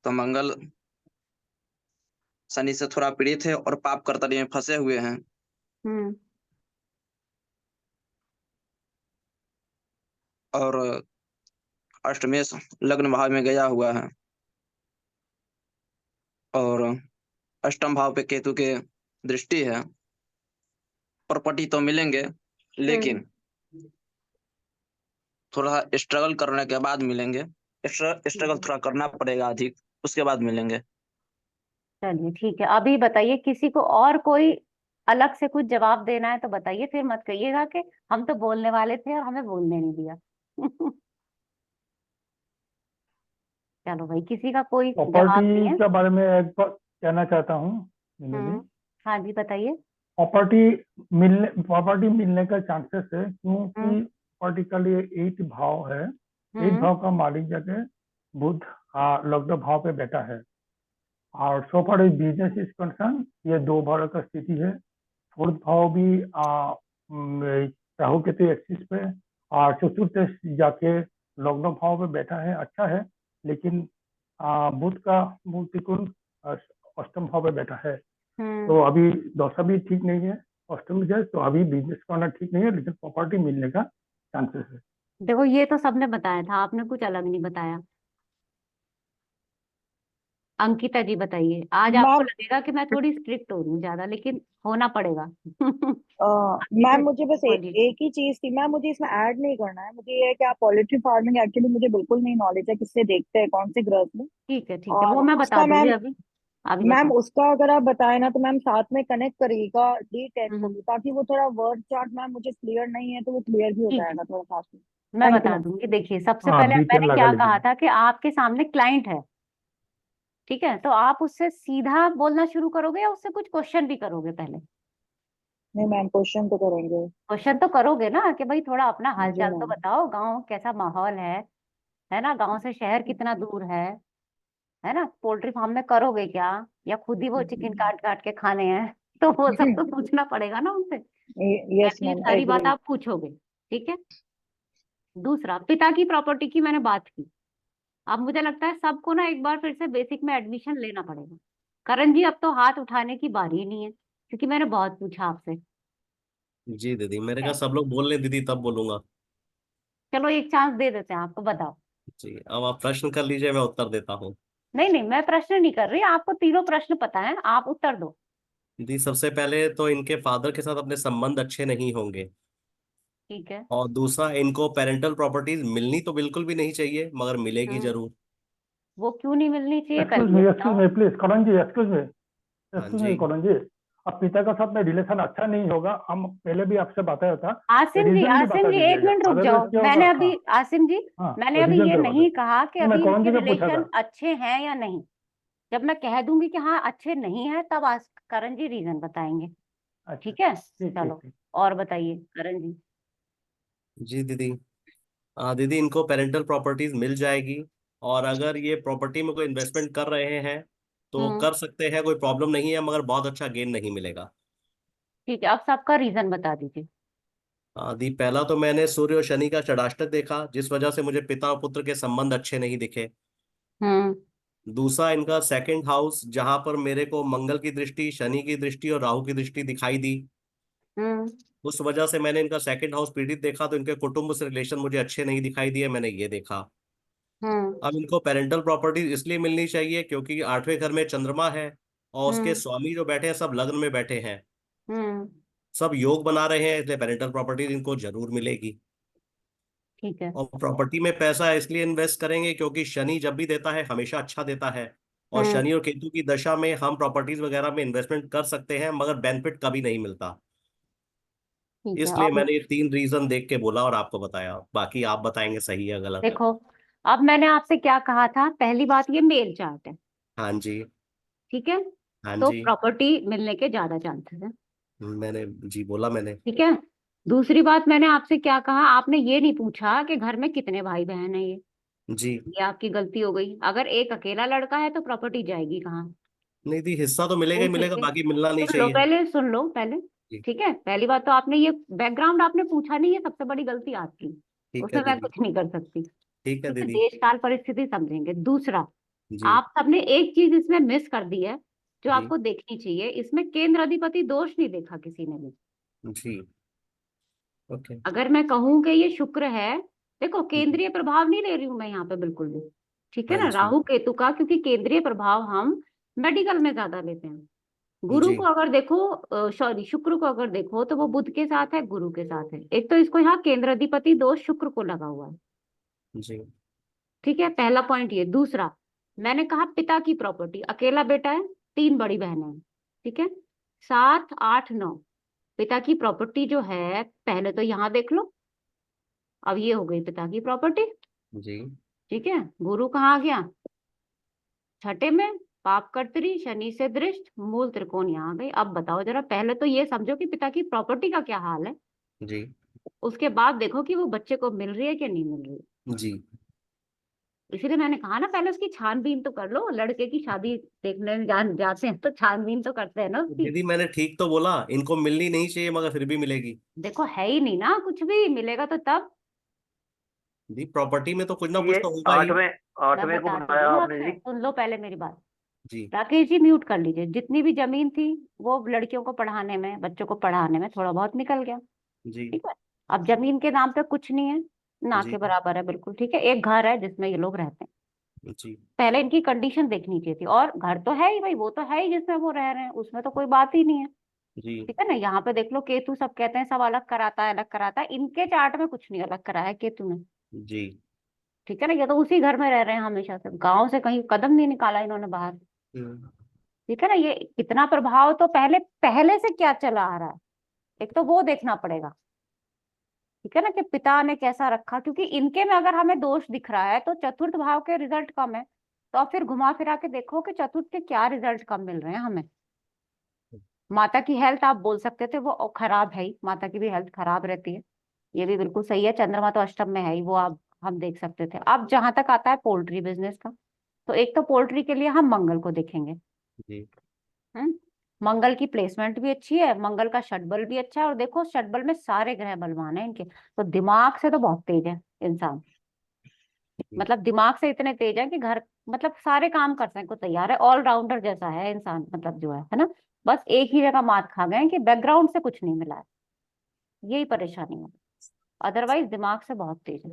तो मंगल शनि से थोड़ा पीड़ित है और पाप कर्तरी में फंसे हुए हैं। और अष्टमेश लग्न भाव में गया हुआ है, और अष्टम भाव पे केतु के दृष्टि है। प्रॉपर्टी तो मिलेंगे, लेकिन थोड़ा स्ट्रगल करने के बाद मिलेंगे। स्ट्रगल थोड़ा करना पड़ेगा अधिक, उसके बाद मिलेंगे। चलिए ठीक है। अभी बताइए, किसी को और कोई अलग से कुछ जवाब देना है तो बताइए, फिर मत कहिएगा कि हम तो बोलने वाले थे और हमें बोलने नहीं दिया। चलो भाई, किसी का कोई जवाब नहीं प्रॉपर्टी है। के बारे में एक बात कहना चाहता हूँ। हाँ जी, बताइए। प्रॉपर्टी मिलने का चांसेस है, क्योंकि प्रॉपर्टी का लिए 8 भाव है। 8 भाव का मालिक जगह बुध लग्न भाव पे बैठा है, और so for business is concern ये 2 भाव का स्थिति है। फोर्थ भाव भी राहु केतु एक्सिस पे, और चतुर्थ जाके लग्न भाव पे बैठा है, अच्छा है। लेकिन बुध का मूल त्रिकोण अष्टम भाव पे बैठा है, तो अभी दशा भी ठीक नहीं है अष्टम है, तो अभी बिजनेस करना ठीक नहीं है, लेकिन प्रॉपर्टी मिलने का चांसेस है। देखो, ये तो सबने बताया था, आपने कुछ अलग नहीं बताया। अंकिता जी बताइए। आज आपको लगेगा कि मैं थोड़ी स्ट्रिक्ट हो रही हूँ ज्यादा, लेकिन होना पड़ेगा। मैम मुझे बस एक ही चीज थी मैम, मुझे इसमें ऐड नहीं करना है। मुझे ये है कि आप पोल्ट्री फार्मिंग एक्चुअली मुझे बिल्कुल नहीं नॉलेज है, किससे देखते हैं कौन से ग्रह में। ठीक है, ठीक है, और वो मैं बता उसका दूंगी मैम अभी। अभी मैम बताओ। उसका अगर आप बताए ना तो मैम साथ में कनेक्ट करिएगा D10 को हम्म, भी, ताकि वो थोड़ा वर्ड चार्ट मैम मुझे क्लियर नहीं है तो वो क्लियर भी हो ठीक है, जाएगा थोड़ा फास्ट में। मैं थैंक यू बता मैम। दूंगी। देखिए, सबसे हाँ पहले D10 मैंने लगा क्या कहा लीजिए। था कि आपके सामने क्लाइंट है, ठीक है, तो आप उससे सीधा बोलना शुरू करोगे या उससे कुछ क्वेश्चन भी करोगे पहले? नहीं मैम क्वेश्चन तो करेंगे। क्वेश्चन तो करोगे ना, कि भाई थोड़ा अपना जी हालचाल तो मैम। बताओ, गांव कैसा माहौल है ना, गांव से शहर कितना दूर है ना, पोल्ट्री फार्म में करोगे क्या, या खुद ही वो चिकन काट काट के खाने हैं तो वो सब तो पूछना पड़ेगा ना उनसे। यस ऐसी मैम सारी बात एग्री। आप पूछोगे, ठीक है। दूसरा, पिता की प्रॉपर्टी की मैंने बात की। अब मुझे लगता है सबको ना एक बार फिर से बेसिक में एडमिशन लेना पड़ेगा। करण जी, अब तो हाथ उठाने की बारी ही नहीं है, क्योंकि मैंने बहुत पूछा आपसे। जी दीदी, मेरे ठीक कहा है, सब लोग बोल रहे दीदी तब बोलूंगा। चलो एक चांस दे देते हैं आपको, बताओ। जी, अब आप प्रश्न कर लीजिए, मैं उत्तर देता हूँ। नहीं नहीं, मैं प्रश्न नहीं कर रही, आपको तीनों प्रश्न पता है, आप उत्तर दो। दी, सबसे पहले तो इनके फादर के साथ अपने संबंध अच्छे नहीं होंगे। ठीक है। और दूसरा, इनको पेरेंटल प्रॉपर्टीज मिलनी तो बिल्कुल भी नहीं चाहिए, मगर मिलेगी हम्म, जरूर। वो क्यों नहीं मिलनी चाहिए, पहले ये एक्सक्यूज बताओ। मी प्लीज करण जी, हाँ एक्सक्यूज जी। मी करण जी। अब पिता का साथ में रिलेशन अच्छा नहीं होगा, हम पहले भी आपसे बताया था, रीजन भी आसिम बता जी एक दीजिएगा, मिनट रुक जाओ। अदरवाइज क्या होगा। मैंने हाँ अभी, आसिम जी, हाँ, मैंने अभी रीजन ये करवा दो। नहीं कहा कि मैं अभी करण इनके जी का पूछा रिलेशन था। अच्छे हैं या नहीं। जब मैं कह दूंगी कि हाँ अच्छे नहीं है, तब करण जी रीजन बताएंगे। अच्छा ठीक है, ठीक ठीक चलो ठीक। और बताइए करण जी। जी दीदी, दीदी इनको पेरेंटल प्रॉपर्टीज मिल जाएगी। और अगर ये प्रॉपर्टी में कोई इन्वेस्टमेंट कर रहे हैं तो हम्म, कर सकते हैं, कोई प्रॉब्लम नहीं है, मगर बहुत अच्छा गेन नहीं मिलेगा। ठीक है, अब सबका रीजन बता दीजिए। दी, पहला तो मैंने सूर्य और शनि का षडाष्टक देखा, जिस वजह से मुझे पिता और पुत्र के संबंध अच्छे नहीं दिखे। हम्म दूसरा, इनका सेकंड हाउस, जहां पर मेरे को मंगल की दृष्टि, शनि की दृष्टि और राहु की दृष्टि दिखाई दी, हम्म उस वजह से मैंने इनका सेकंड हाउस पीड़ित देखा, तो इनके कुटुंब से रिलेशन मुझे अच्छे नहीं दिखाई दिए, मैंने ये देखा। हम्म अब इनको पेरेंटल प्रॉपर्टीज इसलिए मिलनी चाहिए क्योंकि 8वें घर में चंद्रमा है, और उसके हम्म स्वामी जो बैठे हैं सब लग्न में बैठे हैं, हम्म सब योग बना रहे हैं, इसलिए पेरेंटल प्रॉपर्टीज इनको जरूर मिलेगी। ठीक है। और प्रॉपर्टी में पैसा इसलिए इन्वेस्ट करेंगे क्योंकि शनि जब भी देता है हमेशा अच्छा देता है। और हम्म शनि और केतु की दशा में हम प्रॉपर्टीज वगैरह में इन्वेस्टमेंट कर सकते हैं, मगर बेनिफिट कभी नहीं मिलता। ठीक है, इसलिए अब मैंने ये 3 रीजन देख के बोला और आपको बताया, बाकी आप बताएंगे सही है गलत। देखो, अब मैंने आपसे क्या कहा था, पहली बात ये मेल चार्ट है, हाँ जी। ठीक है, हाँ तो जी, प्रॉपर्टी मिलने के ज्यादा चांसेस है। मैंने जी बोला मैंने। ठीक है। दूसरी बात, मैंने आपसे क्या कहा, आपने ये नहीं पूछा कि घर में कितने भाई बहन है। जी, ये आपकी गलती हो गई। अगर एक अकेला लड़का है तो प्रॉपर्टी जाएगी कहाँ? नहीं दी, हिस्सा तो मिलेगा ही पूछ मिलेगा, लेते, बाकी मिलना नहीं सुन लो चाहिए। पहले, सुन लो पहले। जी, ठीक है, पहली बात तो आपने ये बैकग्राउंड आपने पूछा नहीं, है सबसे बड़ी गलती आपकी। ठीक है उसमें मैं दीदी। कुछ नहीं कर सकती। ठीक है ठीक है, दीदी। देश काल परिस्थिति समझेंगे। दूसरा, जी। आप सबने एक चीज इसमें मिस कर दी है, जो जी। आपको देखनी चाहिए। इसमें केंद्र अधिपति दोष नहीं देखा किसी ने भी। जी। ओके। अगर मैं कहूं कि ये शुक्र है, देखो जी। केंद्रीय प्रभाव नहीं ले रही हूं मैं यहाँ पे बिल्कुल भी, ठीक है हाँ ना, जी। राहु केतु का, क्योंकि केंद्रीय प्रभाव हम मेडिकल में ज्यादा लेते हैं। गुरु जी। को अगर देखो, सॉरी, शुक्र को अगर देखो तो वो बुध के साथ है, गुरु के साथ है। एक तो इसको यहाँ केंद्र अधिपति दोष शुक्र को लगा हुआ है। जी। ठीक है, पहला पॉइंट ये। दूसरा, मैंने कहा पिता की प्रॉपर्टी, अकेला बेटा है, 3 बड़ी बहनें हैं, ठीक है, 7, 8, 9। पिता की प्रॉपर्टी जो है, पहले तो यहाँ देख लो। अब ये हो गई पिता की प्रॉपर्टी, जी। ठीक है। गुरु कहाँ आ गया? छठे में, पाप कर्तरी, शनि से दृष्ट, मूल त्रिकोण यहाँ आ गई। अब बताओ जरा, पहले तो ये समझो कि पिता की प्रॉपर्टी का क्या हाल है, जी। उसके बाद देखो कि वो बच्चे को मिल रही है कि नहीं मिल रही है। जी। इसीलिए मैंने कहा ना, पहले उसकी छानबीन तो कर लो। लड़के की शादी देखने जाते हैं तो छानबीन तो करते हैं ना उसकी। दीदी, मैंने ठीक तो बोला, इनको मिलनी नहीं चाहिए मगर फिर भी मिलेगी। देखो है ही नहीं ना, कुछ भी मिलेगा तो तब। दी, प्रॉपर्टी में तो कुछ ना कुछ ये तो होगा ही। आठवें मैं आठवें को बताती बनाया हूँ आपने आपसे, जी। सुन लो पहले मेरी बात। जी। राकेश जी म्यूट कर लीजिए। जितनी भी जमीन थी, वो लड़कियों को पढ़ाने में, बच्चों को पढ़ाने में थोड़ा बहुत निकल गया, जी। ठीक है। अब जमीन के नाम पे कुछ नहीं है, ना जी। के बराबर है बिल्कुल, ठीक है। एक घर है जिसमें ये लोग रहते हैं। जी। पहले इनकी कंडीशन देखनी चाहिए थी। और घर तो है ही भाई, वो तो है ही जिसमें वो रह रहे हैं, उसमें तो कोई बात ही नहीं है, जी। ठीक है ना। यहाँ पे देख लो, केतु सब कहते हैं सब अलग कराता है, अलग कराता है। इनके चार्ट में कुछ नहीं अलग कराया है केतु ने, जी। ठीक है ना। ये तो उसी घर में रह रहे हैं हमेशा से, गांव से कहीं कदम नहीं निकाला इन्होंने बाहर। हम्म। ठीक है ना। ये कितना प्रभाव तो पहले से क्या चला आ रहा है, एक तो वो देखना पड़ेगा। ठीक है ना, कि पिता ने कैसा रखा, क्योंकि इनके में अगर हमें दोष दिख रहा है तो चतुर्थ भाव के रिजल्ट कम है, तो अब फिर घुमा फिरा के देखो कि चतुर्थ के क्या रिजल्ट कम मिल रहे हैं हमें। माता की हेल्थ आप बोल सकते थे वो खराब है ही, माता की भी हेल्थ खराब रहती है, ये भी बिल्कुल सही है। चंद्रमा तो अष्टम में है ही, वो आप हम देख सकते थे। अब जहां तक आता है पोल्ट्री बिजनेस का, तो एक तो पोल्ट्री के लिए हम मंगल को देखेंगे। जी। मंगल की प्लेसमेंट भी अच्छी है, मंगल का षटबल भी अच्छा है, और देखो षटबल में सारे ग्रह बलवान है इनके, तो दिमाग से तो बहुत तेज है इंसान। मतलब दिमाग से इतने तेज है कि घर मतलब सारे काम करने को तैयार है, ऑलराउंडर जैसा है इंसान, मतलब जो है ना। बस एक ही जगह मात खा गए हैं कि बैकग्राउंड से कुछ नहीं मिला है, यही परेशानी है। अदरवाइज दिमाग से बहुत तेज है।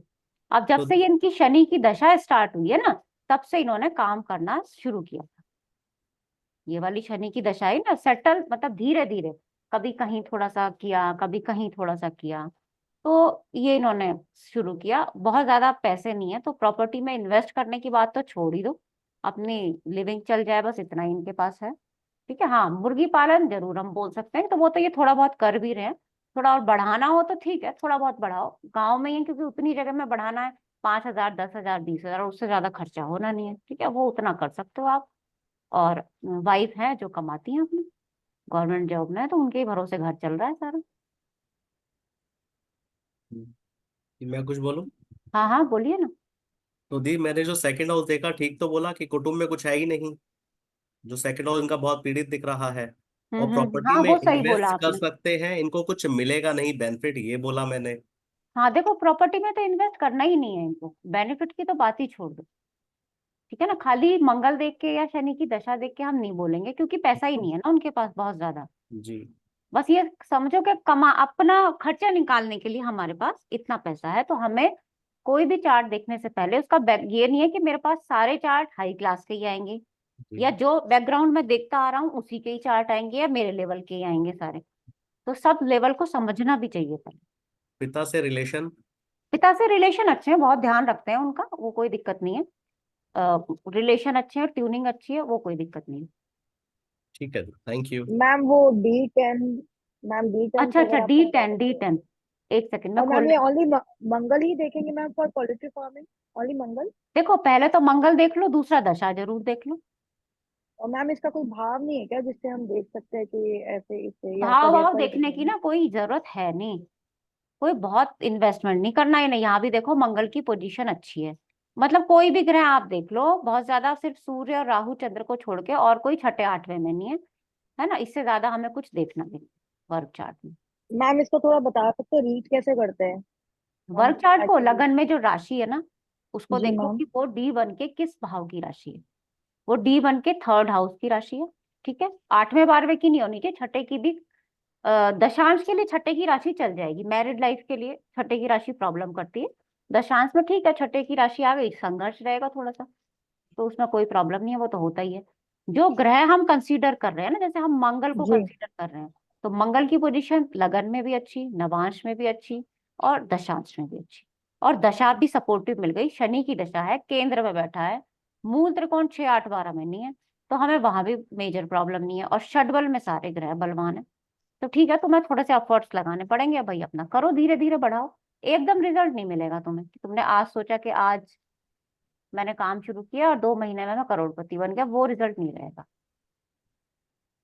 अब जब तो से ये इनकी शनि की दशा स्टार्ट हुई है ना, तब से इन्होंने काम करना शुरू किया था। ये वाली शनि की दशा है ना, सेटल मतलब धीरे धीरे, कभी कहीं थोड़ा सा किया, कभी कहीं थोड़ा सा किया, तो ये इन्होंने शुरू किया। बहुत ज्यादा पैसे नहीं है तो प्रॉपर्टी में इन्वेस्ट करने की बात तो छोड़ ही दो, अपनी लिविंग चल जाए, बस इतना ही इनके पास है। ठीक है, हाँ मुर्गी पालन जरूर हम बोल सकते हैं, तो वो तो ये थोड़ा बहुत कर भी रहे हैं। थोड़ा और बढ़ाना हो तो ठीक है, थोड़ा बहुत बढ़ाओ, गांव में ही है, क्योंकि उतनी जगह में बढ़ाना है 5,000 10,000 20,000, उससे ज्यादा खर्चा होना नहीं है। ठीक है, वो उतना कर सकते हो आप। और वाइफ है जो कमाती है अपनी, गवर्नमेंट जॉब में है, तो उनके ही भरोसे घर चल रहा है सारा। मैं कुछ बोलूं? हाँ हाँ बोलिए ना। तो दी, मैंने जो सेकंड हाउस देखा, ठीक तो बोला कि कुटुंब में कुछ है ही नहीं, जो सेकंड हाउस इनका बहुत पीड़ित दिख रहा है। और प्रॉपर्टी हाँ में वो सही बोला इन्वेस्ट कर आपने। सकते हैं, इनको कुछ मिलेगा नहीं बेनिफिट, ये बोला मैंने। हाँ देखो प्रॉपर्टी में तो इन्वेस्ट करना ही नहीं है इनको, बेनिफिट की तो बात ही छोड़ दो। ठीक है ना, खाली मंगल देख के या शनि की दशा देख के हम नहीं बोलेंगे, क्योंकि पैसा ही नहीं है ना उनके पास बहुत ज्यादा। जी। बस ये समझो कि अपना खर्चा निकालने के लिए हमारे पास इतना पैसा है, तो हमें कोई भी चार्ट देखने से पहले उसका ये नहीं है कि मेरे पास सारे चार्ट हाई क्लास के ही आएंगे, या जो बैकग्राउंड में देखता आ रहा हूँ उसी के ही चार्ट आएंगे, या मेरे लेवल के ही आएंगे सारे। तो सब लेवल को समझना भी चाहिए पहले। पिता से रिलेशन? पिता से रिलेशन अच्छे हैं, बहुत ध्यान रखते हैं उनका, वो कोई दिक्कत नहीं है। रिलेशन अच्छे हैं, ट्यूनिंग अच्छी है, वो कोई दिक्कत नहीं है। ठीक है, थैंक यू। मैम वो D10, मैम D10 अच्छा पे अच्छा, अगर आप समझा D10 सकते हैं। D10, एक सेकंड में और खोल मैम ये लेती हूँ। ओनली मंगल ही देखेंगे ma'am for poultry farming, only मंगल? देखो पहले तो मंगल देख लो, दूसरा दशा जरूर देख लो। और मैम इसका कोई भाव नहीं है क्या जिससे हम देख सकते हैं कि ऐसे इससे, या भाव फिर भाव ऐसा ही देखने की दिखेंगे? ना कोई जरूरत है नहीं, कोई बहुत इन्वेस्टमेंट नहीं करना है ना। यहाँ भी देखो मंगल की पोजीशन अच्छी है, मतलब कोई भी ग्रह आप देख लो, बहुत ज्यादा सिर्फ सूर्य और राहु चंद्र को छोड़ के और कोई छठे आठवें में नहीं है, है ना। इससे ज्यादा हमें कुछ देखना नहीं वर्क चार्ट में। मैम इसको थोड़ा बता सकते हो रीड कैसे करते हैं हम वर्क चार्ट को एक्चुअली? लगन में जो राशि है ना, उसको जी देखो मैम। कि वो D1 के किस भाव की राशि है। वो D1 के थर्ड हाउस की राशि है। ठीक है, 8वें 12वें की नहीं होनी चाहिए, छठे की भी। दशांश के लिए छठे की राशि चल जाएगी, मैरिड लाइफ के लिए छठे की राशि प्रॉब्लम करती है। दशांश में ठीक है, छठे की राशि आ गई, संघर्ष रहेगा थोड़ा सा, तो उसमें कोई प्रॉब्लम नहीं है, वो तो होता ही है। जो ग्रह हम कंसीडर कर रहे हैं ना, जैसे हम मंगल को जी कंसीडर कर रहे हैं, तो मंगल की पोजीशन लगन में भी अच्छी, नवांश में भी अच्छी, और दशांश में भी अच्छी, और दशा भी सपोर्टिव मिल गई। शनि की दशा है, केंद्र में बैठा है, मूल त्रिकोण 6 8 12 में नहीं है, तो हमें वहां भी मेजर प्रॉब्लम नहीं है, और षटबल में सारे ग्रह बलवान है। तो ठीक है, तुम्हें थोड़े से एफर्ट्स लगाने पड़ेंगे भाई, अपना करो, धीरे धीरे बढ़ाओ। एकदम रिजल्ट नहीं मिलेगा तुम्हें कि तुमने आज सोचा कि आज मैंने काम शुरू किया और 2 महीने में मैं करोड़पति बन गया, वो रिजल्ट नहीं रहेगा।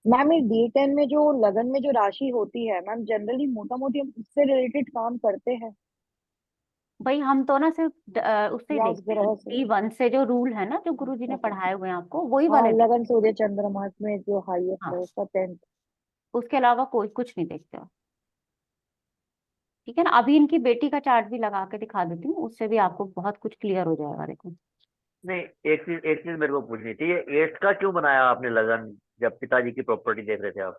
मैम ये D10 में जो लगन में जो राशि होती है मैम, जनरली मोटा मोटी हम उससे रिलेटेड काम करते हैं भाई हम तो ना सिर्फ उससे ही या उस देखते हैं, ग्रह से? D1 से जो रूल है ना, जो गुरु जी ने ओके। पढ़ाए हुए हैं आपको, वही हाँ वाले लगन सूर्य चंद्रमा में जो हाईएस्ट हाँ, है उसका 10th। उसके अलावा कोई कुछ नहीं देखते हो। ठीक है ना, अभी इनकी बेटी का चार्ट भी लगा के दिखा देती हूँ, उससे भी आपको बहुत कुछ क्लियर हो जाएगा, देखो। नहीं, एक चीज मेरे को पूछनी थी, ये 8 का क्यों बनाया आपने लगन, जब पिताजी की प्रॉपर्टी देख रहे थे आप?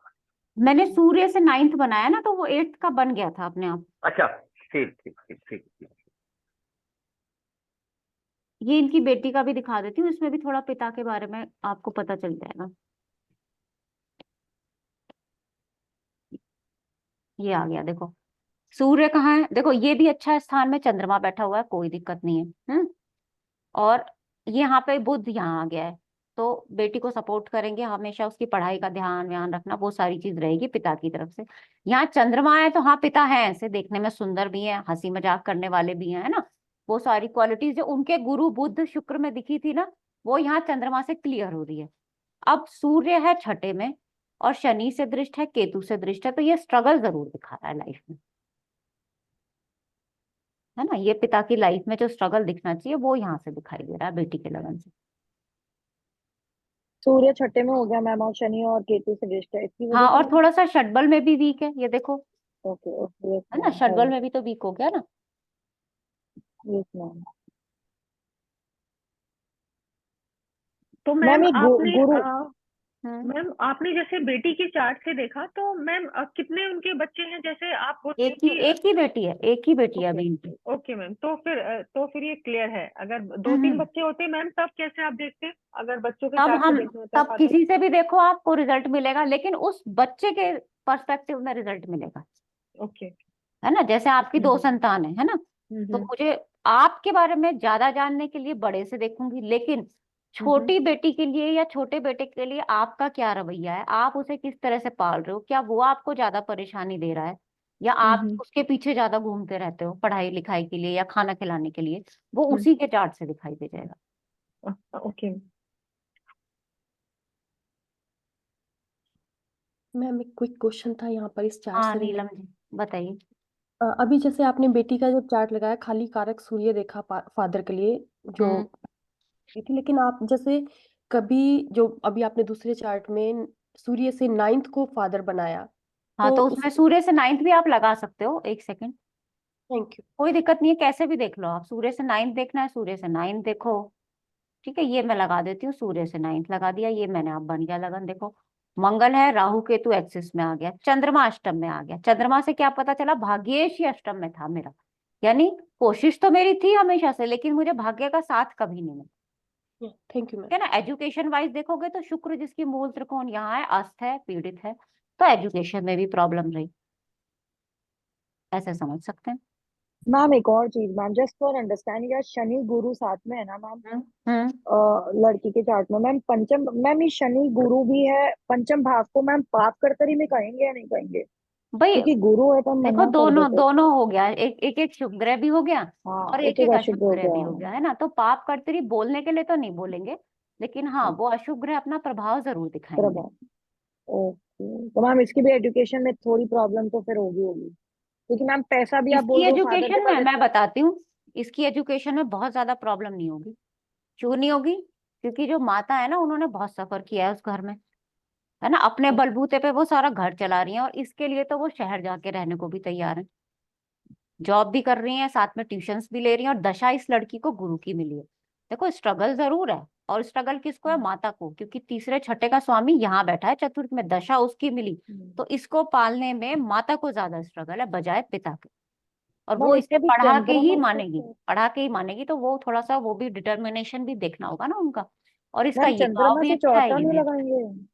मैंने सूर्य से 9th बनाया ना, तो वो 8th का बन गया था अपने आप। अच्छा, ठीक ठीक ठीक ठीक ठीक। ये इनकी बेटी का भी दिखा देती हूँ, इसमें भी थोड़ा पिता के बारे में आपको पता चल जाएगा। ये आ गया देखो, सूर्य कहाँ है, देखो ये भी अच्छा स्थान में चंद्रमा बैठा हुआ है, कोई दिक्कत नहीं है। और ये यहाँ पे बुध यहाँ आ गया है, तो बेटी को सपोर्ट करेंगे, हमेशा उसकी पढ़ाई का ध्यान रखना, वो सारी चीज रहेगी पिता की तरफ से। यहाँ चंद्रमा है तो हाँ पिता है ऐसे देखने में सुंदर भी है, हंसी मजाक करने वाले भी हैं, है ना। वो सारी क्वालिटीज जो उनके गुरु बुध शुक्र में दिखी थी ना, वो यहाँ चंद्रमा से क्लियर हो रही है। अब सूर्य है छठे में और शनि से दृष्ट है, केतु से दृष्ट है, तो ये स्ट्रगल जरूर दिखा रहा है लाइफ में, है ना। ये पिता की लाइफ में जो स्ट्रगल दिखना चाहिए वो यहाँ से दिखाई दे रहा है बेटी के लगन से। सूर्य छठे में हो गया मैम, और शनि और केतु से दृष्ट है, इसकी हाँ, वजह और से। थोड़ा सा षटबल में भी वीक है, ये देखो, ओके ओके, यस है ना, मैम, षटबल में भी तो वीक हो गया ना। Yes ma'am. तो मैम मैम ये आपने गुरु मैम आपने जैसे बेटी के चार्ट से देखा तो मैम कितने उनके बच्चे हैं, जैसे आप बोलते हैं कि एक ही बेटी है, एक ही बेटी है अभी इनकी। ओके मैम, तो फिर ये क्लियर है। अगर 2-3 बच्चे होते मैम तब कैसे आप देखते, अगर बच्चों के तब चार्ट से हम देखना होता है तब फादर? किसी से भी देखो आपको रिजल्ट मिलेगा, लेकिन उस बच्चे के पर्सपेक्टिव में रिजल्ट मिलेगा, ओके। है ना। जैसे आपकी 2 संतान है ना, तो मुझे आपके बारे में ज्यादा जानने के लिए बड़े से देखूंगी, लेकिन छोटी बेटी के लिए या छोटे बेटे के लिए आपका क्या रवैया है, आप उसे किस तरह से पाल रहे हो, क्या वो आपको ज्यादा परेशानी दे रहा है, या आप उसके पीछे ज्यादा घूमते रहते हो पढ़ाई लिखाई के लिए या खाना खिलाने के लिए, वो उसी के चार्ट से दिखाई दे जाएगा। ओके मैम एक क्विक क्वेश्चन था यहाँ पर इस चार्ट हाँ से नीलम जी बताइए। अभी जैसे आपने बेटी का जो चार्ट लगाया, खाली कारक सूर्य देखा फादर के लिए जो ये थी, लेकिन आप जैसे कभी जो अभी आपने दूसरे चार्ट में सूर्य से 9th को फादर बनाया, हाँ, तो उस उसमें सूर्य से 9th भी आप लगा सकते हो, एक सेकंड, थैंक यू। कोई दिक्कत नहीं है, कैसे भी देख लो आप। सूर्य से 9th देखना है, सूर्य से 9th देखो, ठीक है। ये मैं लगा देती हूँ, सूर्य से 9th लगा दिया, ये मैंने अब बन गया लगन। देखो मंगल है, राहु केतु एक्सिस में आ गया, चंद्रमा अष्टम में आ गया। चंद्रमा से क्या पता चला, भाग्येश ही अष्टम में था मेरा, यानी कोशिश तो मेरी थी हमेशा से, लेकिन मुझे भाग्य का साथ कभी नहीं मिला। Thank you ma'am. है ना। एजुकेशन वाइज देखोगे तो शुक्र जिसकी मूल त्रिकोण यहाँ है, अस्त है, पीड़ित है, तो एजुकेशन में भी प्रॉब्लम रही, ऐसे समझ सकते हैं। मैम एक और चीज मैम, जस्ट फॉर अंडरस्टैंडिंग, यार शनि गुरु साथ में है ना मैम लड़की के चार्ट में मैम, पंचम मैम ये शनि गुरु भी है, पंचम भाव को मैम पाप कर्तरी में कहेंगे या नहीं कहेंगे? भाई क्योंकि गुरु है तो हम देखो, मना कर दोनों देते। दोनों हो गया, एक शुभ ग्रह भी हो गया हाँ, और एक एक एक एक अशुभ अशुभ हो ग्रह भी गया। हो गया, है ना। तो पाप कर्तरी बोलने के लिए तो नहीं बोलेंगे, लेकिन हाँ वो अशुभ ग्रह अपना प्रभाव जरूर दिखाएंगे। प्रभाव, ओके। तो मैम इसकी भी एजुकेशन में थोड़ी प्रॉब्लम तो फिर होगी, क्योंकि मैम पैसा भी आप बोल इसकी रहे हो फादर के एजुकेशन में पास मैं बताती हूँ, इसकी एजुकेशन में बहुत ज्यादा प्रॉब्लम नहीं होगी। क्यों नहीं होगी? क्योंकि जो माता है ना, उन्होंने बहुत सफर किया है उस घर में, है ना। अपने बलबूते पे वो सारा घर चला रही हैं, और इसके लिए तो वो शहर जाके रहने को भी तैयार है, जॉब भी कर रही हैं, साथ में ट्यूशंस भी ले रही हैं, और दशा इस लड़की को गुरु की मिली है। देखो स्ट्रगल जरूर है, और स्ट्रगल किसको है, माता को, क्योंकि तीसरे छठे का स्वामी यहाँ बैठा है चतुर्थ में, दशा उसकी मिली, तो इसको पालने में माता को ज्यादा स्ट्रगल है बजाय पिता के। और वो मैम इसे इसका भी पढ़ा के ही चंद्रमा मानेगी, पढ़ा के ही मानेगी, तो वो थोड़ा सा वो भी डिटर्मिनेशन भी देखना होगा ना उनका। और इसका मैम ये भाव चंद्रमा भी से अच्छा है, चौथा ये नहीं भी अच्छा है। लगाएंगे?